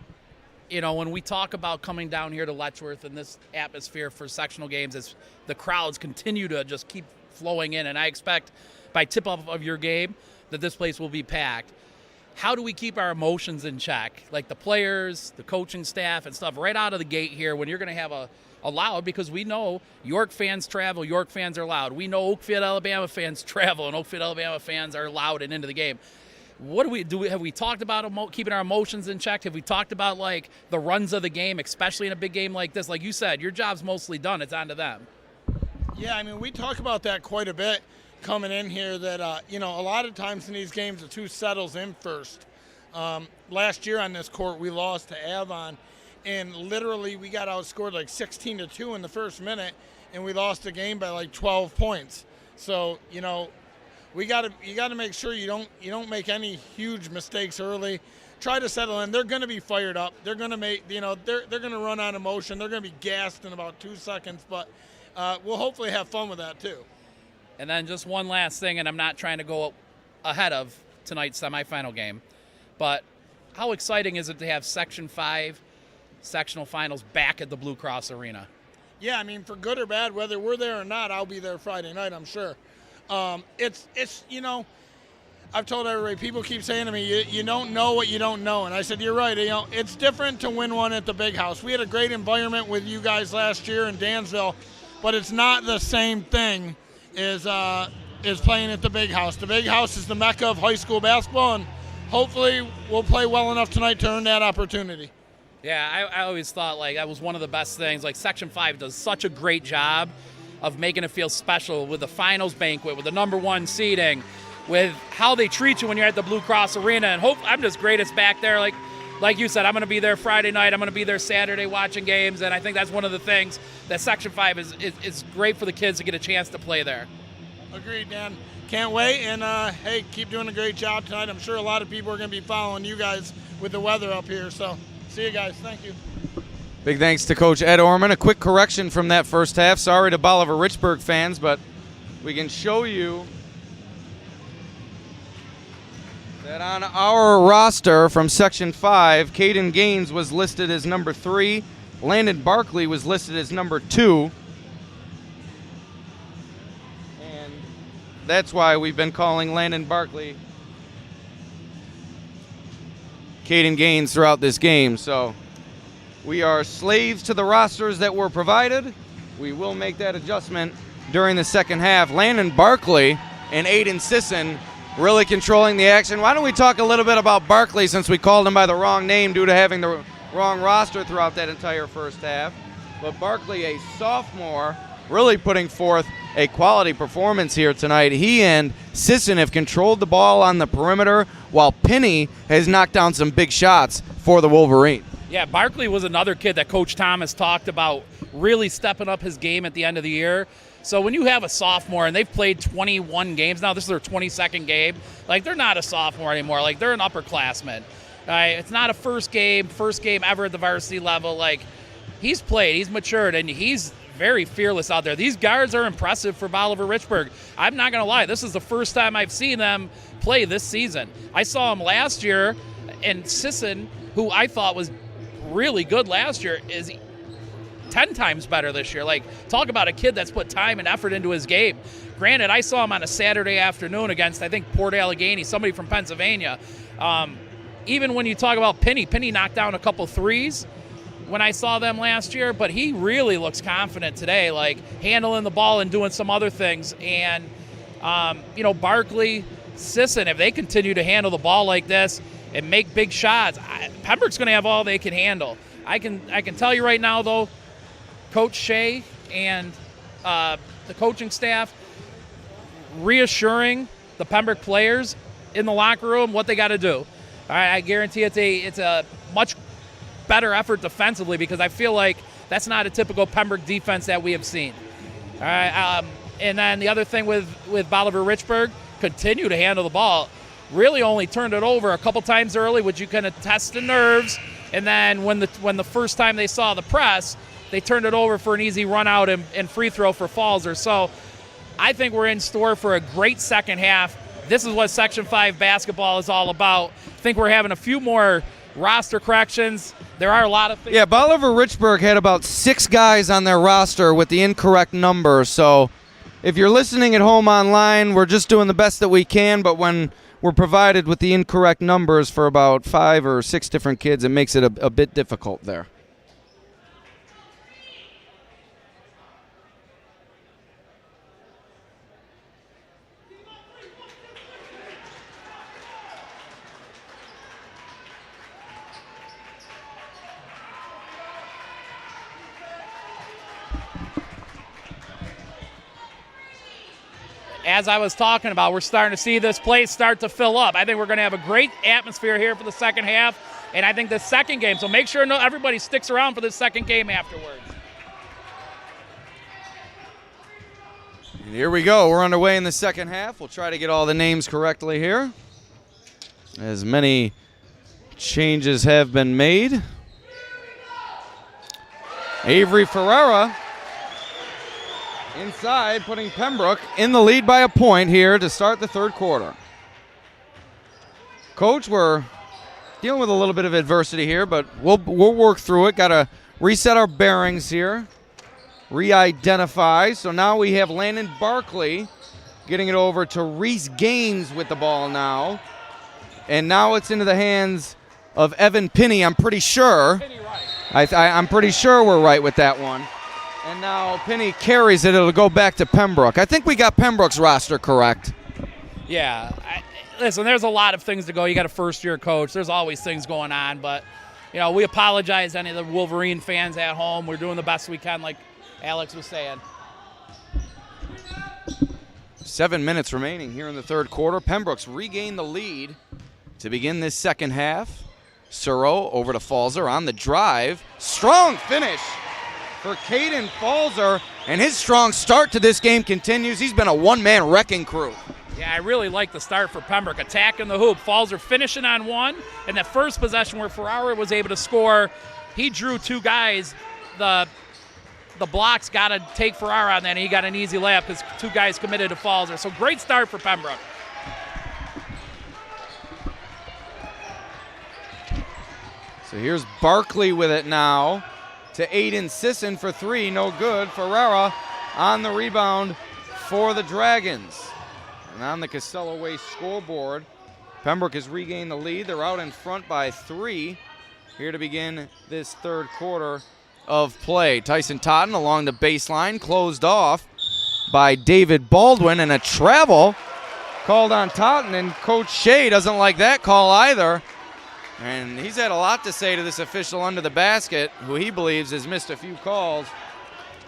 when we talk about coming down here to Letchworth and this atmosphere for sectional games, as the crowds continue to just keep flowing in, and I expect by tip-off of your game that this place will be packed. How do we keep our emotions in check? Like the players, the coaching staff, and stuff right out of the gate here when you're going to have a loud, because we know York fans travel, York fans are loud. We know Oakfield, Alabama fans travel, and Oakfield, Alabama fans are loud and into the game. What do we do? Have we talked about keeping our emotions in check? Have we talked about like the runs of the game, especially in a big game like this? Like you said, your job's mostly done. It's on to them. Yeah, we talk about that quite a bit coming in here, that a lot of times in these games it's who settles in first. Last year on this court we lost to Avon, and literally we got outscored like 16-2 in the first minute, and we lost the game by like 12 points. So you got to make sure you don't make any huge mistakes early. Try to settle in. They're going to be fired up. They're going to make they're going to run on emotion. They're going to be gassed in about 2 seconds, but we'll hopefully have fun with that too. And then just one last thing, and I'm not trying to go ahead of tonight's semifinal game, but how exciting is it to have Section 5 sectional finals back at the Blue Cross Arena? Yeah, for good or bad, whether we're there or not, I'll be there Friday night, I'm sure. It's I've told everybody, people keep saying to me, you don't know what you don't know. And I said, you're right. It's different to win one at the big house. We had a great environment with you guys last year in Dansville, but it's not the same thing is playing at the big house. The big house is the mecca of high school basketball, and hopefully we'll play well enough tonight to earn that opportunity. Yeah, I always thought like that was one of the best things. Like Section 5 does such a great job of making it feel special with the finals banquet, with the number one seeding, with how they treat you when you're at the Blue Cross Arena. And I'm just great it's back there. Like you said, I'm going to be there Friday night. I'm going to be there Saturday watching games, and I think that's one of the things that Section 5 is great for the kids to get a chance to play there. Agreed, Dan. Can't wait, and hey, keep doing a great job tonight. I'm sure a lot of people are going to be following you guys with the weather up here, so see you guys. Thank you. Big thanks to Coach Ed Orman. A quick correction from that first half. Sorry to Bolivar-Richburg fans, but we can show you that on our roster from Section 5, Caden Gaines was listed as number 3. Landon Barkley was listed as number 2. And that's why we've been calling Landon Barkley Caden Gaines throughout this game. So we are slaves to the rosters that were provided. We will make that adjustment during the second half. Landon Barkley and Aiden Sisson really controlling the action. Why don't we talk a little bit about Barkley, since we called him by the wrong name due to having the wrong roster throughout that entire first half. But Barkley, a sophomore, really putting forth a quality performance here tonight. He and Sisson have controlled the ball on the perimeter, while Penny has knocked down some big shots for the Wolverine. Yeah, Barkley was another kid that Coach Thomas talked about really stepping up his game at the end of the year. So when you have a sophomore and they've played 21 games, now this is their 22nd game, like they're not a sophomore anymore. Like they're an upperclassman. It's not a first game ever at the varsity level. Like he's played, he's matured, and he's very fearless out there. These guards are impressive for Bolivar-Richburg. I'm not going to lie, this is the first time I've seen them play this season. I saw him last year, and Sisson, who I thought was really good last year, is 10 times better this year. Like, talk about a kid that's put time and effort into his game. Granted, I saw him on a Saturday afternoon against, I think, Port Allegheny, somebody from Pennsylvania. Even when you talk about Penny knocked down a couple threes when I saw them last year, but he really looks confident today, like handling the ball and doing some other things. And, Barkley, Sisson, if they continue to handle the ball like this, and make big shots, Pembroke's going to have all they can handle. I can tell you right now, though, Coach Shea and the coaching staff reassuring the Pembroke players in the locker room what they got to do. I guarantee it's a much better effort defensively, because I feel like that's not a typical Pembroke defense that we have seen. All right, and then the other thing with Bolivar-Richburg, continue to handle the ball. Really only turned it over a couple times early, which you kind of test the nerves. And then when the first time they saw the press, they turned it over for an easy run out and free throw for Falzer. So I think we're in store for a great second half. This is what Section 5 basketball is all about. I think we're having a few more roster corrections. There are a lot of things. Yeah, Bolivar-Richburg had about 6 guys on their roster with the incorrect number. So if you're listening at home online, we're just doing the best that we can. But when we're provided with the incorrect numbers for about 5 or 6 different kids, it makes it a bit difficult there. As I was talking about, we're starting to see this place start to fill up. I think we're going to have a great atmosphere here for the second half, and I think the second game, so make sure everybody sticks around for the second game afterwards. And here we go. We're underway in the second half. We'll try to get all the names correctly here, as many changes have been made. Avery Ferreira inside, putting Pembroke in the lead by a point here to start the third quarter. Coach, we're dealing with a little bit of adversity here, but we'll work through it. Got to reset our bearings here, re-identify. So now we have Landon Barkley getting it over to Reese Gaines with the ball now. And now it's into the hands of Evan Pinney, I'm pretty sure. I'm pretty sure we're right with that one. And now Pinney carries it. It'll go back to Pembroke. I think we got Pembroke's roster correct. Yeah. Listen, there's a lot of things to go. You got a first-year coach. There's always things going on. But, we apologize to any of the Wolverine fans at home. We're doing the best we can, like Alex was saying. 7 minutes remaining here in the third quarter. Pembroke's regained the lead to begin this second half. Suro over to Falzer on the drive. Strong finish for Caden Falzer, and his strong start to this game continues. He's been a one-man wrecking crew. Yeah, I really like the start for Pembroke. Attacking the hoop. Falzer finishing on one, and that first possession where Ferrara was able to score, he drew 2 guys. The blocks got to take Ferrara on that, and he got an easy layup because 2 guys committed to Falzer. So great start for Pembroke. So here's Barkley with it now to Aiden Sisson for 3, no good. Ferrara on the rebound for the Dragons. And on the Costello Way scoreboard, Pembroke has regained the lead. They're out in front by 3 here to begin this third quarter of play. Tyson Totten along the baseline, closed off by David Baldwin, and a travel called on Totten, and Coach Shea doesn't like that call either. And he's had a lot to say to this official under the basket, who he believes has missed a few calls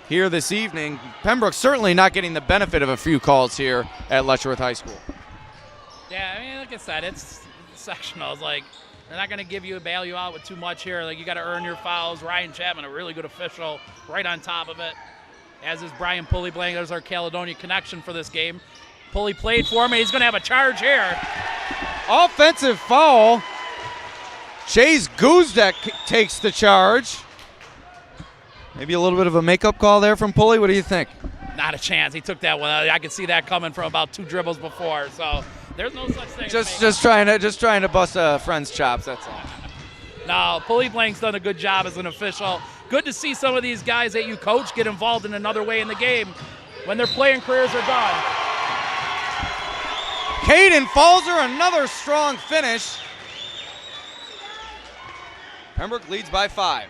here this evening. Pembroke's certainly not getting the benefit of a few calls here at Letchworth High School. Yeah, I mean, like I said, it's sectional. It's like they're not going to give you a bail you out with too much here. Like, you got to earn your fouls. Ryan Chapman, a really good official, right on top of it, as is Brian Pulley-Blank. There's our Caledonia connection for this game. Pulley played for him, and he's going to have a charge here. Offensive foul. Chase Guzdek takes the charge. Maybe a little bit of a makeup call there from Pulley. What do you think? Not a chance. He took that one. I could see that coming from about 2 dribbles before. So there's no such thing. Just trying to bust a friend's chops. That's all. No, Pulley-Blank's done a good job as an official. Good to see some of these guys that you coach get involved in another way in the game when their playing careers are done. Caden Falzer, another strong finish. Pembroke leads by 5.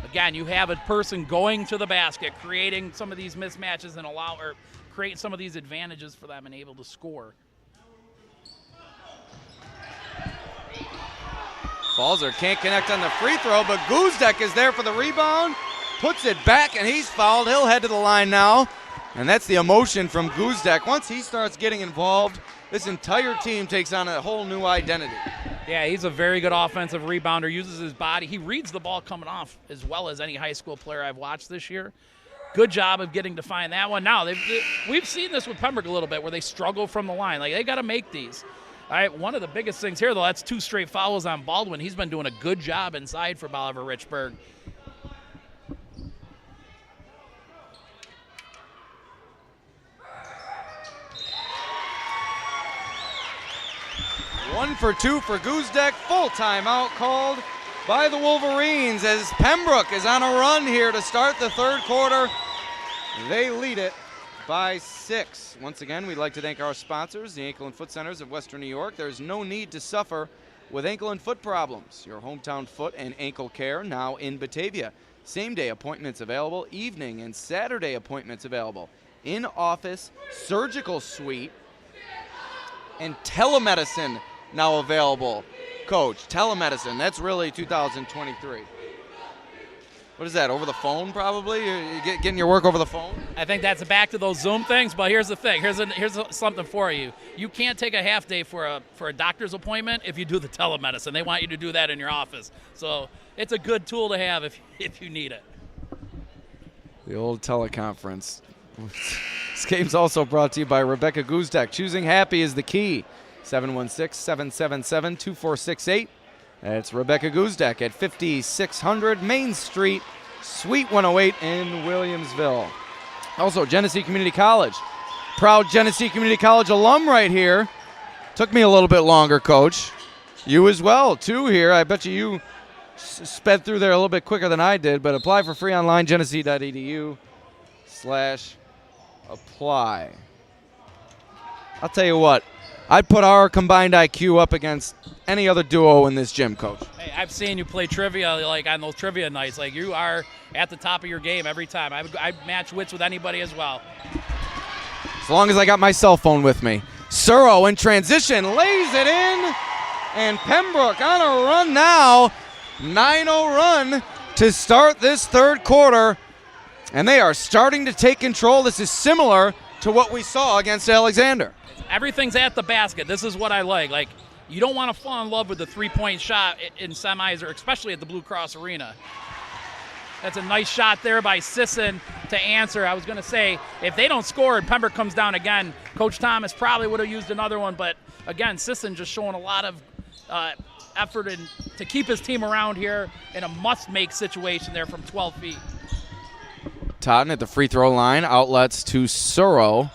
Again, you have a person going to the basket, creating some of these mismatches and creating some of these advantages for them and able to score. Falzer can't connect on the free throw, but Guzdek is there for the rebound, puts it back, and he's fouled. He'll head to the line now, and that's the emotion from Guzdek. Once he starts getting involved, this entire team takes on a whole new identity. Yeah, he's a very good offensive rebounder, uses his body. He reads the ball coming off as well as any high school player I've watched this year. Good job of getting to find that one. Now, we've seen this with Pembroke a little bit where they struggle from the line. Like, they got to make these. All right, one of the biggest things here, though, that's 2 straight fouls on Baldwin. He's been doing a good job inside for Bolivar-Richburg. One for 2 for Guzdek. Full timeout called by the Wolverines as Pembroke is on a run here to start the third quarter. They lead it by 6. Once again, we'd like to thank our sponsors, the Ankle and Foot Centers of Western New York. There's no need to suffer with ankle and foot problems. Your hometown foot and ankle care now in Batavia. Same-day appointments available, evening and Saturday appointments available. In-office surgical suite and telemedicine now available. Coach, telemedicine, that's really 2023. What is that, over the phone probably? You're getting your work over the phone? I think that's back to those Zoom things, but here's the thing. Here's something for you. You can't take a half day for a doctor's appointment if you do the telemedicine. They want you to do that in your office. So it's a good tool to have if you need it. The old teleconference. This game's also brought to you by Rebecca Guzdek. Choosing happy is the key. 716-777-2468. That's Rebecca Guzdek at 5600 Main Street, Suite 108 in Williamsville. Also, Genesee Community College. Proud Genesee Community College alum right here. Took me a little bit longer, Coach. You as well, too, here. I bet you sped through there a little bit quicker than I did, but apply for free online, genesee.edu/apply. I'll tell you what. I'd put our combined IQ up against any other duo in this gym, Coach. Hey, I've seen you play trivia, like on those trivia nights. Like, you are at the top of your game every time. I match wits with anybody as well. As long as I got my cell phone with me. Suro in transition, lays it in, and Pembroke on a run now. 9-0 run to start this third quarter, and they are starting to take control. This is similar to what we saw against Alexander. Everything's at the basket. This is what I like. Like, you don't want to fall in love with the three-point shot in semis, or especially at the Blue Cross Arena. That's a nice shot there by Sisson to answer. I was going to say, if they don't score and Pembroke comes down again, Coach Thomas probably would have used another one. But, again, Sisson just showing a lot of effort to keep his team around here in a must-make situation there from 12 feet. Totten at the free throw line, outlets to Suro.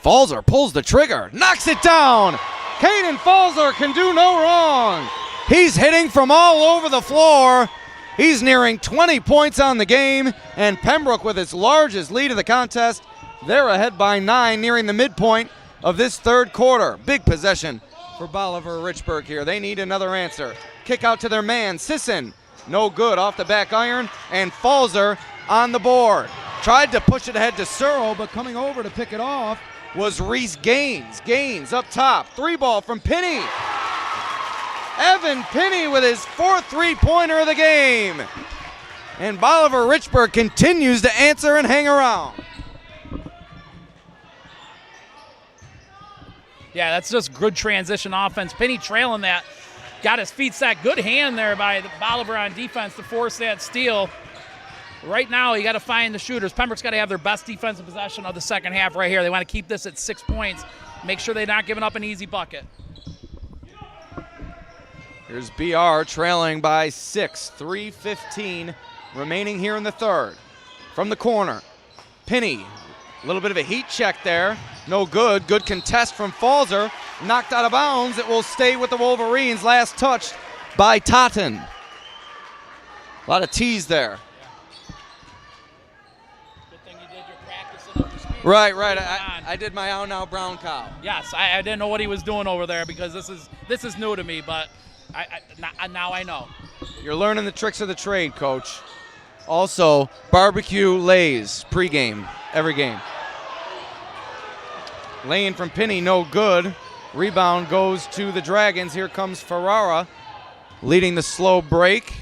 Falzer pulls the trigger, knocks it down. Caden Falzer can do no wrong. He's hitting from all over the floor. He's nearing 20 points on the game, and Pembroke with its largest lead of the contest. They're ahead by 9, nearing the midpoint of this third quarter. Big possession for Bolivar-Richburg here. They need another answer. Kick out to their man, Sisson. No good off the back iron, and Falzer on the board. Tried to push it ahead to Suro, but coming over to pick it off was Reese Gaines. Gaines up top. 3-ball from Pinney. Evan Pinney with his 4th three-pointer of the game. And Bolivar-Richburg continues to answer and hang around. Yeah, that's just good transition offense. Pinney trailing that. Got his feet set. Good hand there by the Bolivar on defense to force that steal. Right now, you got to find the shooters. Pembroke's got to have their best defensive possession of the second half right here. They want to keep this at 6 points. Make sure they're not giving up an easy bucket. Here's BR trailing by 6, 3:15 remaining here in the third. From the corner, Pinney, a little bit of a heat check there. No good. Good contest from Falzer. Knocked out of bounds. It will stay with the Wolverines. Last touched by Totten. A lot of T's there. Right. I did my out now brown cow. Yes, I didn't know what he was doing over there because this is new to me, but now I know. You're learning the tricks of the trade, Coach. Also, barbecue lays pregame every game. Lane from Pinney, no good. Rebound goes to the Dragons. Here comes Ferrara leading the slow break.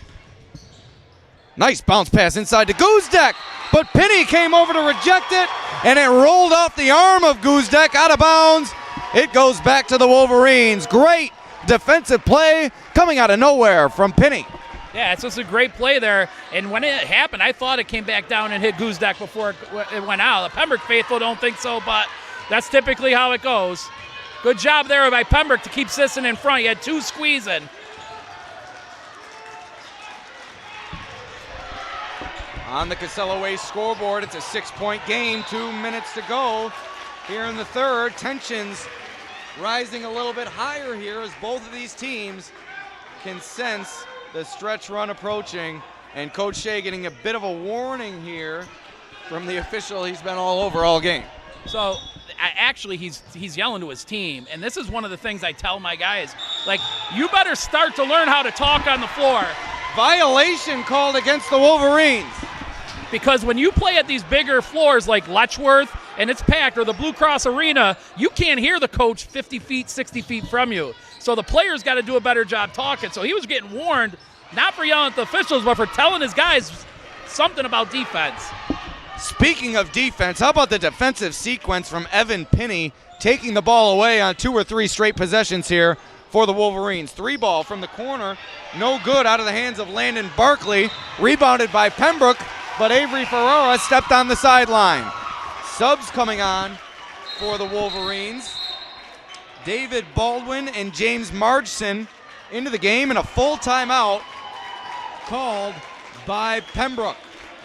Nice bounce pass inside to Guzdek, but Pinney came over to reject it, and it rolled off the arm of Guzdek out of bounds. It goes back to the Wolverines. Great defensive play coming out of nowhere from Pinney. Yeah, it's just a great play there. And when it happened, I thought it came back down and hit Guzdek before it went out. The Pembroke faithful don't think so, but that's typically how it goes. Good job there by Pembroke to keep Sisson in front. You had two squeezing. On the Casella Way scoreboard, it's a 6-point game, 2 minutes to go here in the third. Tensions rising a little bit higher here as both of these teams can sense the stretch run approaching, and Coach Shea getting a bit of a warning here from the official he's been all over all game. So actually he's yelling to his team, and this is one of the things I tell my guys, like, you better start to learn how to talk on the floor. Violation called against the Wolverines. Because when you play at these bigger floors like Letchworth and it's packed, or the Blue Cross Arena, you can't hear the coach 50 feet, 60 feet from you. So the players got to do a better job talking. So he was getting warned, not for yelling at the officials, but for telling his guys something about defense. Speaking of defense, how about the defensive sequence from Evan Pinney taking the ball away on 2 or 3 straight possessions here for the Wolverines. 3-ball from the corner, no good, out of the hands of Landon Barkley, rebounded by Pembroke, but Avery Ferrara stepped on the sideline. Subs coming on for the Wolverines. David Baldwin and James Margson into the game, and a full timeout called by Pembroke.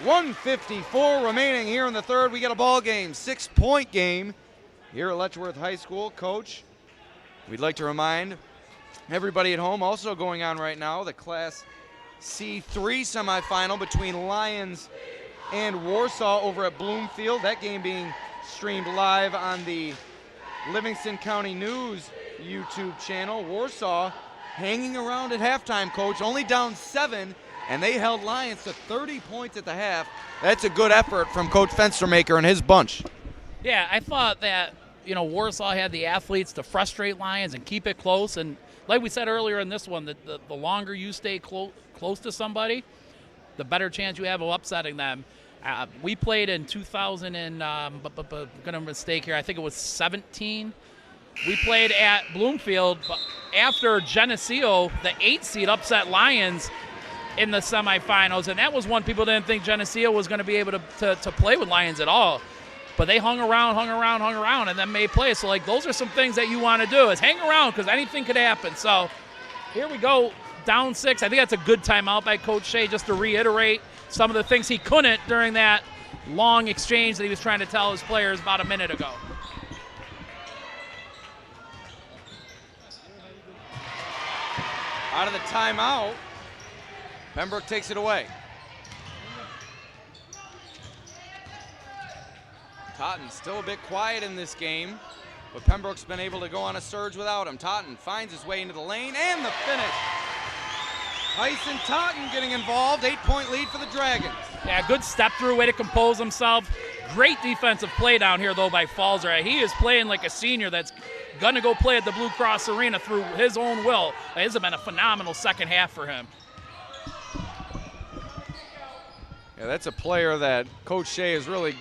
1:54 remaining here in the third. We get a ball game, 6-point game here at Letchworth High School. Coach, we'd like to remind everybody at home, also going on right now, the Class C3 semifinal between Lions and Warsaw over at Bloomfield. That game being streamed live on the Livingston County News YouTube channel. Warsaw hanging around at halftime, Coach, only down 7, and they held Lions to 30 points at the half. That's a good effort from Coach Fenstermaker and his bunch. Yeah, I thought that, Warsaw had the athletes to frustrate Lions and keep it close. And like we said earlier in this one, the longer you stay close to somebody, the better chance you have of upsetting them. We played in 2000 and, gonna mistake here, I think it was 17. We played at Bloomfield, but after Geneseo, the 8 seed, upset Lions in the semifinals, and that was one people didn't think Geneseo was going to be able to play with Lions at all. But they hung around, and then made plays. So, those are some things that you want to do, is hang around, because anything could happen. So here we go, down 6. I think that's a good timeout by Coach Shea, just to reiterate some of the things he couldn't during that long exchange that he was trying to tell his players about a minute ago. Out of the timeout, Pembroke takes it away. Totten still a bit quiet in this game, but Pembroke's been able to go on a surge without him. Totten finds his way into the lane, and the finish. Tyson Totten getting involved, 8-point lead for the Dragons. Yeah, good step-through, way to compose himself. Great defensive play down here, though, by Falzer. He is playing like a senior that's going to go play at the Blue Cross Arena through his own will. This has been a phenomenal second half for him. Yeah, that's a player that Coach Shea has really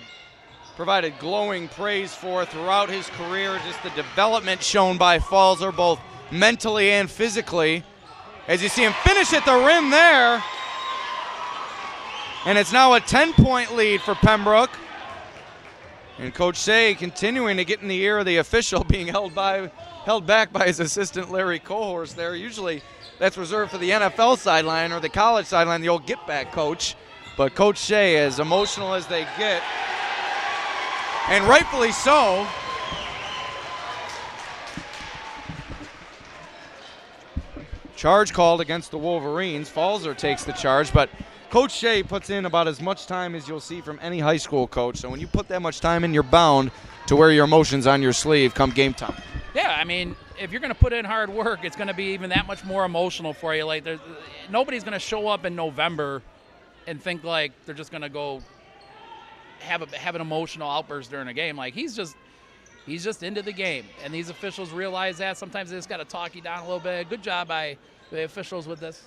provided glowing praise for throughout his career. Just the development shown by Falzer, both mentally and physically. As you see him finish at the rim there. And it's now a 10-point lead for Pembroke. And Coach Shea continuing to get in the ear of the official, being held back by his assistant Larry Cohorst there. Usually that's reserved for the NFL sideline or the college sideline, the old get-back coach. But Coach Shea, as emotional as they get, and rightfully so. Charge called against the Wolverines. Falzer takes the charge, but Coach Shea puts in about as much time as you'll see from any high school coach. So when you put that much time in, you're bound to wear your emotions on your sleeve come game time. Yeah, I mean, if you're going to put in hard work, it's going to be even that much more emotional for you. Nobody's going to show up in November and think they're just going to go have an emotional outburst during a game. He's just He's just into the game, and these officials realize that. Sometimes they just got to talk you down a little bit. Good job by the officials with this,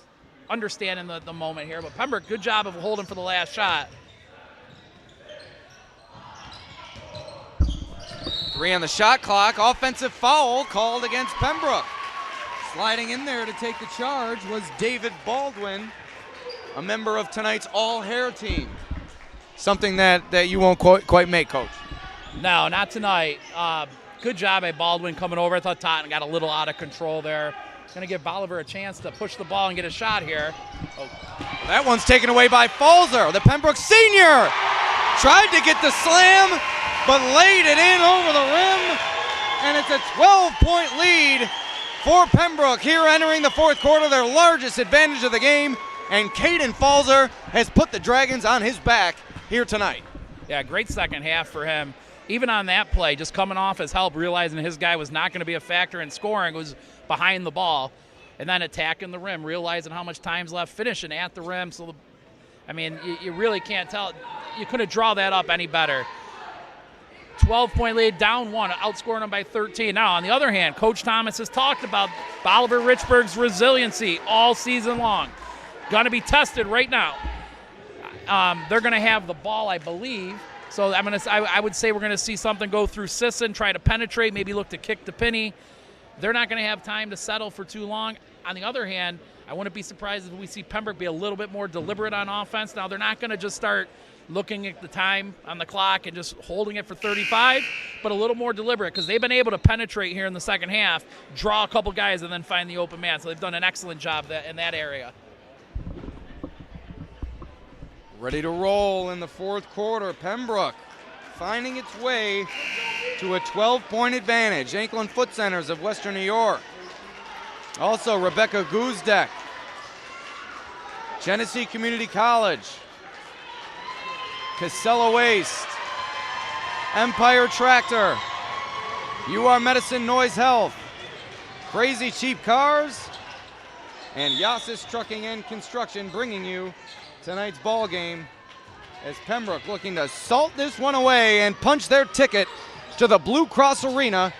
understanding the moment here. But Pembroke, good job of holding for the last shot. 3 on the shot clock. Offensive foul called against Pembroke. Sliding in there to take the charge was David Baldwin, a member of tonight's all-hair team. Something that you won't quite make, Coach. No, not tonight. Good job by Baldwin coming over. I thought Totten got a little out of control there. Going to give Bolivar a chance to push the ball and get a shot here. Oh. That one's taken away by Falzer, the Pembroke senior. Tried to get the slam, but laid it in over the rim. And it's a 12-point lead for Pembroke here entering the fourth quarter, their largest advantage of the game. And Caden Falzer has put the Dragons on his back here tonight. Yeah, great second half for him. Even on that play, just coming off his help, realizing his guy was not going to be a factor in scoring, was behind the ball, and then attacking the rim, realizing how much time's left, finishing at the rim. So, you really can't tell. You couldn't draw that up any better. 12-point lead, down 1, outscoring them by 13. Now, on the other hand, Coach Thomas has talked about Bolivar-Richburg's resiliency all season long. Going to be tested right now. They're going to have the ball, I believe. So I would say we're going to see something go through Sisson, try to penetrate, maybe look to kick to Penny. They're not going to have time to settle for too long. On the other hand, I wouldn't be surprised if we see Pembroke be a little bit more deliberate on offense. Now, they're not going to just start looking at the time on the clock and just holding it for 35, but a little more deliberate because they've been able to penetrate here in the second half, draw a couple guys, and then find the open man. So they've done an excellent job in that area. Ready to roll in the fourth quarter. Pembroke finding its way to a 12-point advantage. Ankle and Foot Centers of Western New York. Also Rebecca Guzdeck, Genesee Community College, Casella Waste, Empire Tractor, UR Medicine Noise Health, Crazy Cheap Cars, and Yasis Trucking and Construction bringing you tonight's ball game as Pembroke looking to salt this one away and punch their ticket to the Blue Cross Arena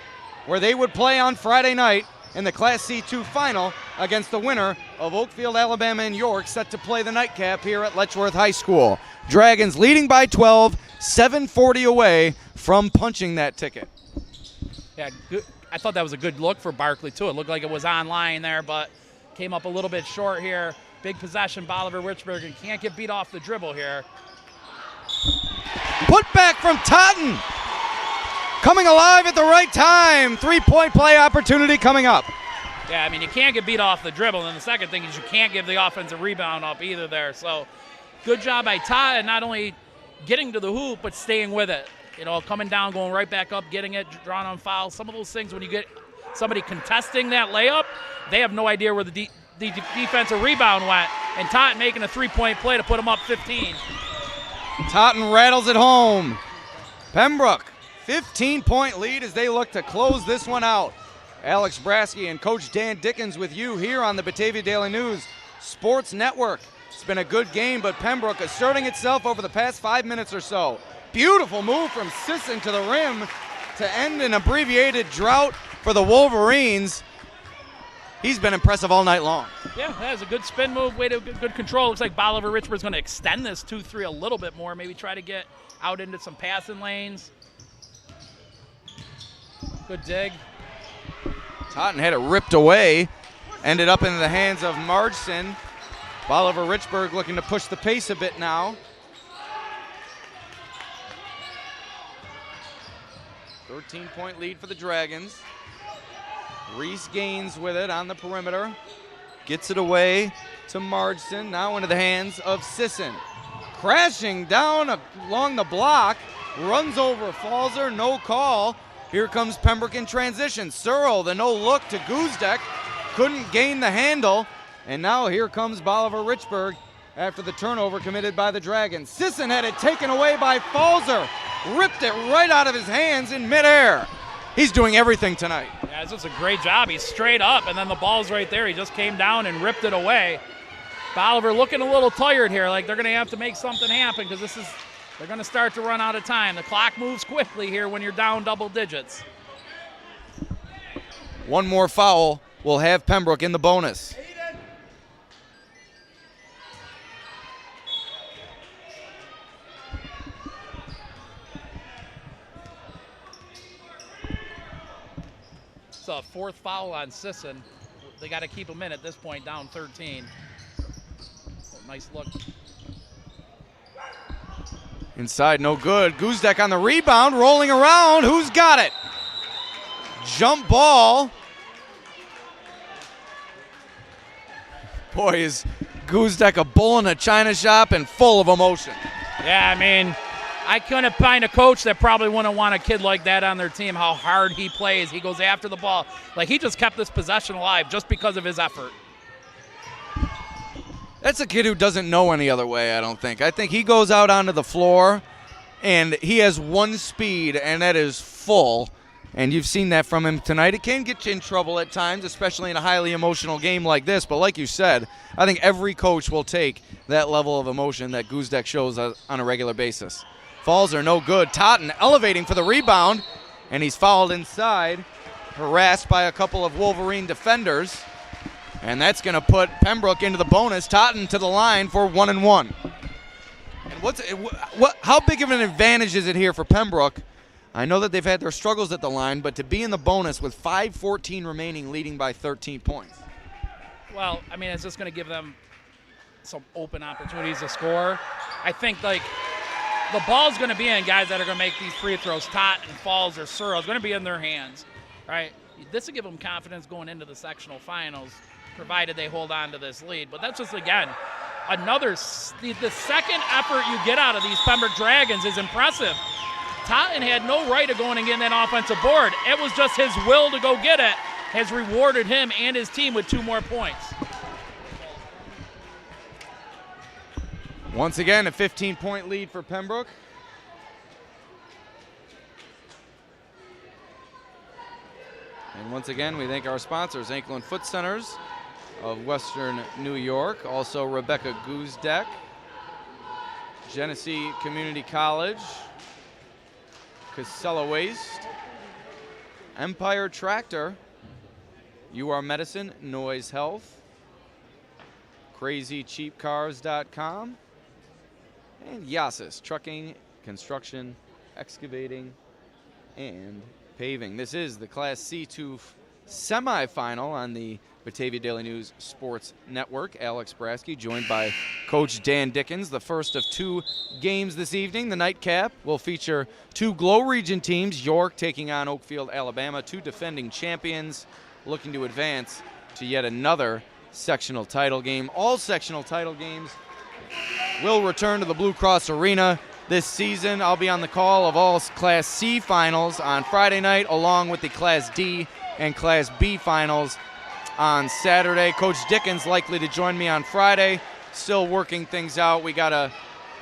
where they would play on Friday night in the Class C2 final against the winner of Oakfield, Alabama and York, set to play the nightcap here at Letchworth High School. Dragons leading by 12, 7:40 away from punching that ticket. Yeah, good. I thought that was a good look for Barkley too. It looked like it was online there, but came up a little bit short here. Big possession, Bolivar-Richburg, and can't get beat off the dribble here. Put back from Totten. Coming alive at the right time. 3-point play opportunity coming up. Yeah, you can't get beat off the dribble. And the second thing is you can't give the offensive rebound up either there. So good job by Todd, not only getting to the hoop, but staying with it. Coming down, going right back up, getting it, drawing on fouls. Some of those things, when you get somebody contesting that layup, they have no idea where the defensive rebound went. And Totten making a 3-point play to put them up 15. Totten rattles it home. Pembroke, 15-point lead as they look to close this one out. Alex Brasky and Coach Dan Dickens with you here on the Batavia Daily News Sports Network. It's been a good game, but Pembroke asserting itself over the past 5 minutes or so. Beautiful move from Sisson to the rim to end an abbreviated drought for the Wolverines. He's been impressive all night long. Yeah, that was a good spin move, way to good control. Looks like Bolivar-Richburg's going to extend this 2-3 a little bit more, maybe try to get out into some passing lanes. Good dig. Totten had it ripped away, ended up in the hands of Margson. Bolivar-Richburg looking to push the pace a bit now. 13-point lead for the Dragons. Reese Gaines with it on the perimeter. Gets it away to Margson, now into the hands of Sisson. Crashing down along the block, runs over Falzer, no call. Here comes Pembroke in transition. Searle, the no look to Guzdeck, couldn't gain the handle. And now here comes Bolivar-Richburg after the turnover committed by the Dragons. Sisson had it taken away by Falzer, ripped it right out of his hands in midair. He's doing everything tonight. Yeah, this is a great job. He's straight up, and then the ball's right there. He just came down and ripped it away. Bolivar looking a little tired here, like they're going to have to make something happen because this is They're going to start to run out of time. The clock moves quickly here when you're down double digits. One more foul will have Pembroke in the bonus. So a fourth foul on Sisson. They got to keep him in at this point, down 13. Oh, nice look. Inside, no good. Guzdek on the rebound, rolling around. Who's got it? Jump ball. Boy, is Guzdek a bull in a china shop and full of emotion. Yeah, I mean, I couldn't find a coach that probably wouldn't want a kid like that on their team, how hard he plays. He goes after the ball. Like, he just kept this possession alive just because of his effort. That's a kid who doesn't know any other way, I don't think. I think he goes out onto the floor, and he has one speed, and that is full. And you've seen that from him tonight. It can get you in trouble at times, especially in a highly emotional game like this. But like you said, I think every coach will take that level of emotion that Guzdek shows on a regular basis. Falls are no good. Totten elevating for the rebound, and he's fouled inside, harassed by a couple of Wolverine defenders. And that's going to put Pembroke into the bonus. Totten to the line for 1 and 1. And how big of an advantage is it here for Pembroke? I know that they've had their struggles at the line, but to be in the bonus with 5:14 remaining, leading by 13 points. Well, I mean, it's just going to give them some open opportunities to score. I think, like, the ball's going to be in guys that are going to make these free throws. Totten, Falls, or Searle is going to be in their hands, right? This will give them confidence going into the sectional finals, provided they hold on to this lead. But that's just, again, the second effort you get out of these Pembroke Dragons is impressive. Totten had no right of going and getting that offensive board. It was just his will to go get it has rewarded him and his team with 2 more points. Once again, a 15-point lead for Pembroke. And once again, we thank our sponsors, Ankle and Foot Centers of Western New York, also Rebecca Guzdek, Genesee Community College, Casella Waste, Empire Tractor, UR Medicine, Noise Health, CrazyCheapCars.com, and Yasis Trucking, Construction, Excavating, and Paving. This is the Class C2 semifinal on the Batavia Daily News Sports Network. Alex Brasky joined by Coach Dan Dickens. The first of 2 games this evening. The nightcap will feature 2 Glow Region teams, York taking on Oakfield, Alabama, 2 defending champions looking to advance to yet another sectional title game. All sectional title games will return to the Blue Cross Arena this season. I'll be on the call of all Class C finals on Friday night, along with the Class D and Class B finals on Saturday. Coach Dickens likely to join me on Friday. Still working things out. We got to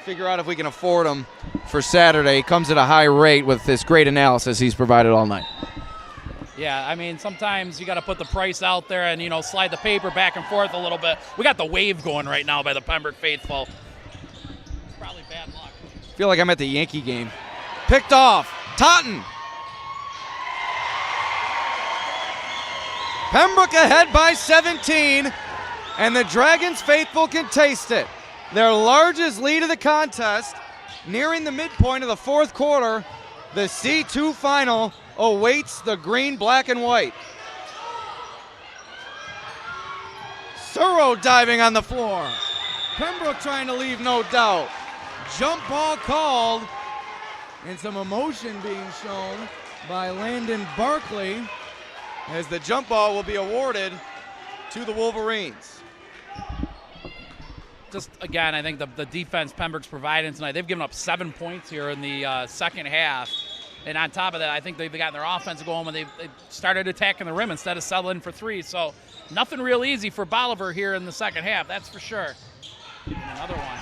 figure out if we can afford him for Saturday. He comes at a high rate with this great analysis he's provided all night. Yeah, I mean, sometimes you got to put the price out there and, slide the paper back and forth a little bit. We got the wave going right now by the Pembroke faithful. Probably bad luck. I feel like I'm at the Yankee game. Picked off. Totten. Pembroke ahead by 17, and the Dragons faithful can taste it. Their largest lead of the contest, nearing the midpoint of the 4th quarter. The C2 final awaits the green, black, and white. Surro diving on the floor. Pembroke trying to leave no doubt. Jump ball called, and some emotion being shown by Landon Barkley, as the jump ball will be awarded to the Wolverines. Just, again, I think the defense Pembroke's providing tonight, they've given up 7 points here in the second half. And on top of that, I think they've gotten their offense going when they started attacking the rim instead of settling for 3. So nothing real easy for Bolivar here in the second half, that's for sure. Another one.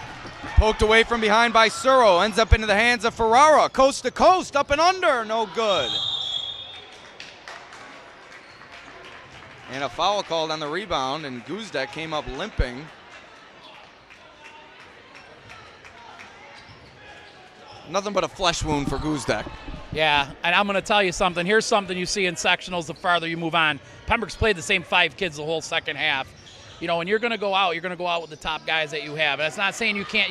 Poked away from behind by Surro, ends up into the hands of Ferrara. Coast to coast, up and under, no good. And a foul called on the rebound, and Guzdek came up limping. Nothing but a flesh wound for Guzdek. Yeah, and I'm going to tell you something. Here's something you see in sectionals the farther you move on. Pembroke's played the same 5 kids the whole second half. You know, when you're going to go out, you're going to go out with the top guys that you have. And that's not saying you can't,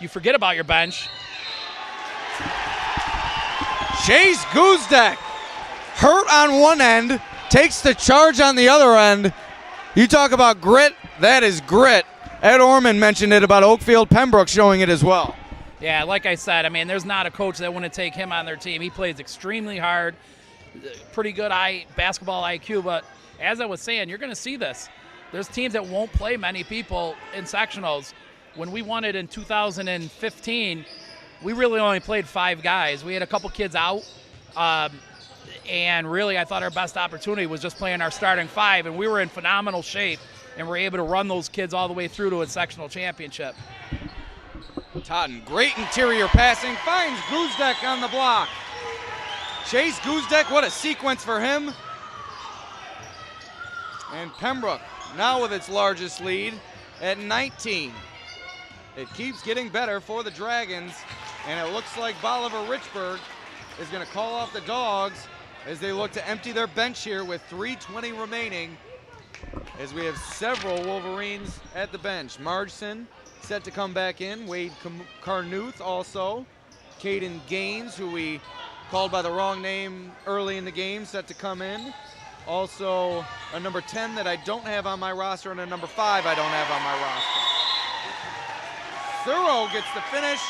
you forget about your bench. Chase Guzdek, hurt on one end, takes the charge on the other end. You talk about grit, that is grit. Ed Orman mentioned it about Oakfield Pembroke showing it as well. Yeah, like I said, I mean, there's not a coach that wouldn't take him on their team. He plays extremely hard, pretty good basketball IQ, but as I was saying, you're going to see this. There's teams that won't play many people in sectionals. When we won it in 2015, we really only played 5 guys. We had a couple kids out, and really I thought our best opportunity was just playing our starting 5, and we were in phenomenal shape, and we're able to run those kids all the way through to a sectional championship. Totten, great interior passing, finds Guzdek on the block. Chase Guzdek, what a sequence for him. And Pembroke now with its largest lead at 19. It keeps getting better for the Dragons, and it looks like Bolivar-Richburg is going to call off the Dogs as they look to empty their bench here with 3:20 remaining, as we have several Wolverines at the bench. Margson set to come back in. Wade Carnuth also. Caden Gaines, who we called by the wrong name early in the game, set to come in. Also a number 10 that I don't have on my roster, and a number 5 I don't have on my roster. Thorough gets the finish,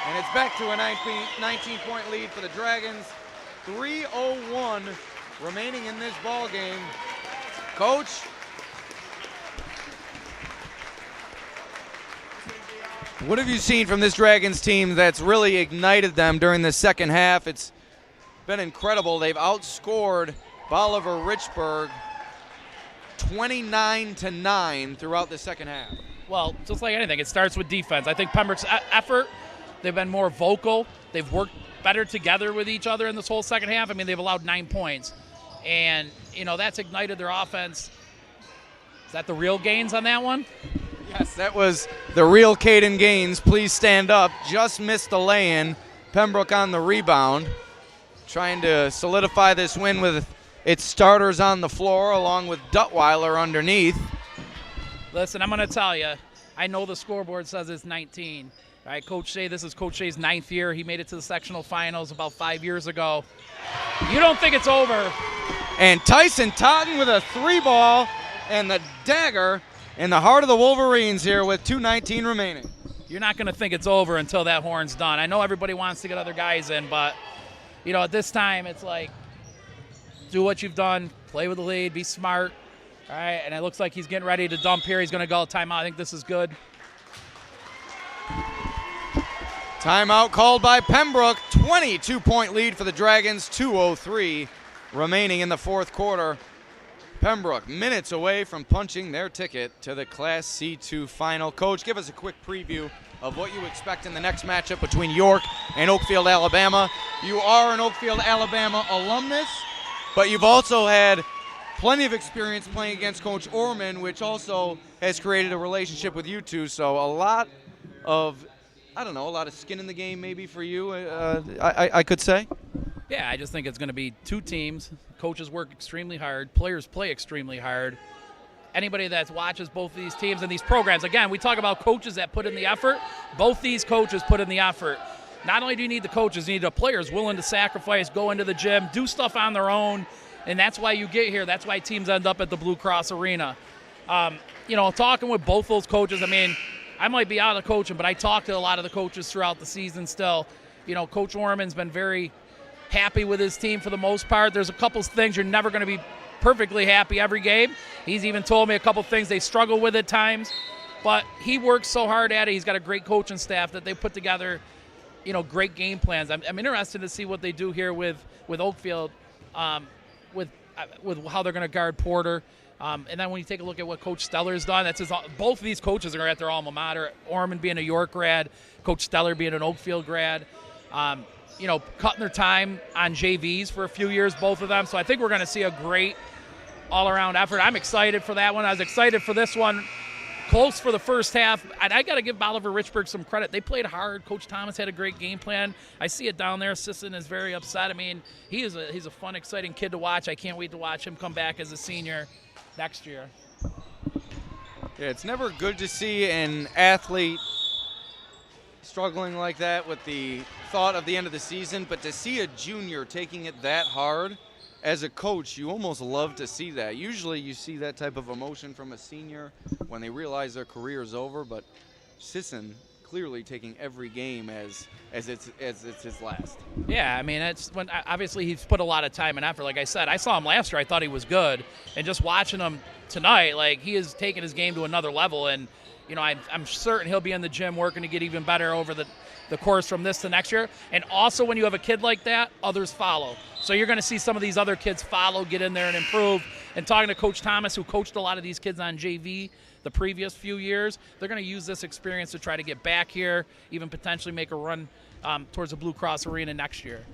and it's back to a 19-point lead for the Dragons. 3:01 remaining in this ball game. Coach, what have you seen from this Dragons team that's really ignited them during the second half? It's been incredible. They've outscored Bolivar-Richburg 29-9 throughout the second half. Well, just like anything, it starts with defense. I think Pembroke's effort, they've been more vocal. They've worked better together with each other in this whole second half. I mean, they've allowed 9 points. And, you know, that's ignited their offense. Is that the real Gaines on that one? Yes, that was the real Caden Gaines. Please stand up. Just missed the lay-in. Pembroke on the rebound, trying to solidify this win with its starters on the floor along with Duttweiler underneath. Listen, I'm going to tell you, I know the scoreboard says it's 19. All right, Coach Shea, this is Coach Shea's 9th year. He made it to the sectional finals about 5 years ago. You don't think it's over. And Tyson Totten with a 3-ball and the dagger in the heart of the Wolverines here with 2:19 remaining. You're not going to think it's over until that horn's done. I know everybody wants to get other guys in, but, you know, at this time it's like, do what you've done, play with the lead, be smart. All right, and it looks like he's getting ready to dump here. He's going to go timeout. I think this is good. Timeout called by Pembroke. 22-point lead for the Dragons. 2:03 remaining in the fourth quarter. Pembroke minutes away from punching their ticket to the Class C2 final. Coach, give us a quick preview of what you expect in the next matchup between York and Oakfield, Alabama. You are an Oakfield, Alabama alumnus, but you've also had plenty of experience playing against Coach Orman, which also has created a relationship with you two. So a lot of, I don't know, a lot of skin in the game maybe for you, I could say. Yeah, I just think it's going to be 2 teams. Coaches work extremely hard. Players play extremely hard. Anybody that watches both of these teams and these programs, again, we talk about coaches that put in the effort. Both these coaches put in the effort. Not only do you need the coaches, you need the players willing to sacrifice, go into the gym, do stuff on their own, and that's why you get here. That's why teams end up at the Blue Cross Arena. You know, talking with both those coaches, I mean, I might be out of coaching, but I talk to a lot of the coaches throughout the season still. You know, Coach Orman's been very happy with his team for the most part. There's a couple things you're never going to be perfectly happy every game. He's even told me a couple things they struggle with at times, but he works so hard at it. He's got a great coaching staff that they put together, you know, great game plans. I'm interested to see what they do here with Oakfield, with how they're going to guard Porter. And then when you take a look at what Coach Steller's done, both of these coaches are at their alma mater. Orman being a York grad, Coach Steller being an Oakfield grad. You know, cutting their time on JVs for a few years, both of them. So I think we're going to see a great all-around effort. I'm excited for that one. I was excited for this one close for the first half. And I got to give Bolivar-Richburg some credit. They played hard. Coach Thomas had a great game plan. I see it down there. Sisson is very upset. I mean, he's a fun, exciting kid to watch. I can't wait to watch him come back as a senior next year. Yeah, it's never good to see an athlete struggling like that with the thought of the end of the season, but to see a junior taking it that hard, as a coach, you almost love to see that. Usually you see that type of emotion from a senior when they realize their career is over, but Sisson clearly taking every game as it's his last. Yeah, I mean, it's when obviously he's put a lot of time and effort. Like I said, I saw him last year. I thought he was good, and just watching him tonight, like he has taken his game to another level. And you know, I'm certain he'll be in the gym working to get even better over the course from this to next year. And also, when you have a kid like that, others follow. So you're going to see some of these other kids follow, get in there and improve. And talking to Coach Thomas, who coached a lot of these kids on JV the previous few years, they're going to use this experience to try to get back here, even potentially make a run towards the Blue Cross Arena next year.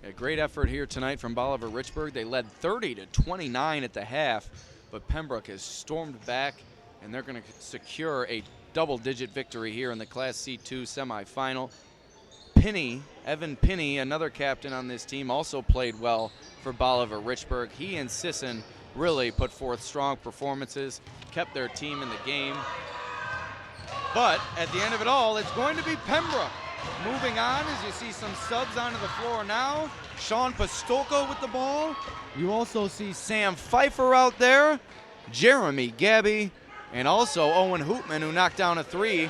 A great effort here tonight from Bolivar-Richburg. They led 30-29 at the half, but Pembroke has stormed back, and they're going to secure a double-digit victory here in the Class C2 semifinal. Evan Pinney, another captain on this team, also played well for Bolivar-Richburg. He and Sisson really put forth strong performances, kept their team in the game. But at the end of it all, it's going to be Pembroke moving on, as you see some subs onto the floor now. Sean Pastolko with the ball. You also see Sam Pfeiffer out there, Jeremy Gabby, and also Owen Hoopman, who knocked down a three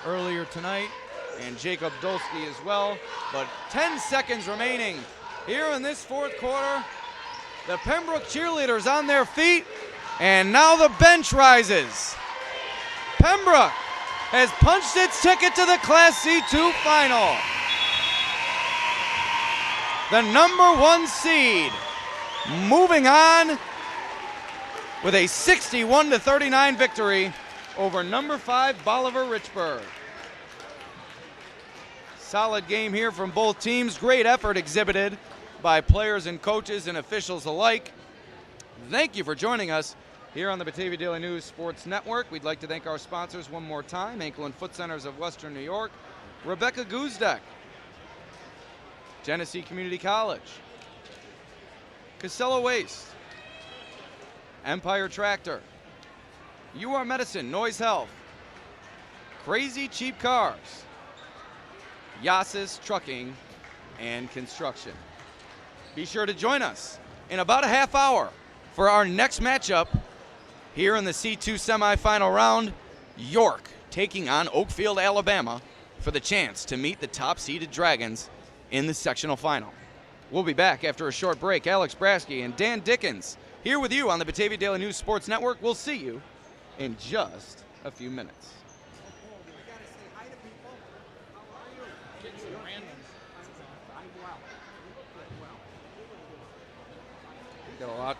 earlier tonight, and Jacob Dolsky as well. But 10 seconds remaining here in this fourth quarter. The Pembroke cheerleaders on their feet, and now the bench rises. Pembroke has punched its ticket to the Class C2 final. The number 1 seed moving on with a 61-39 victory over number 5 Bolivar-Richburg. Solid game here from both teams. Great effort exhibited by players and coaches and officials alike. Thank you for joining us here on the Batavia Daily News Sports Network. We'd like to thank our sponsors one more time: Ankle and Foot Centers of Western New York, Rebecca Guzdeck, Genesee Community College, Casella Waste, Empire Tractor, UR Medicine, Noise Health, Crazy Cheap Cars, Yasis Trucking and Construction. Be sure to join us in about a half hour for our next matchup here in the C2 semifinal round. York taking on Oakfield, Alabama, for the chance to meet the top-seeded Dragons in the sectional final. We'll be back after a short break. Alex Brasky and Dan Dickens here with you on the Batavia Daily News Sports Network. We'll see you in just a few minutes. Got a lot to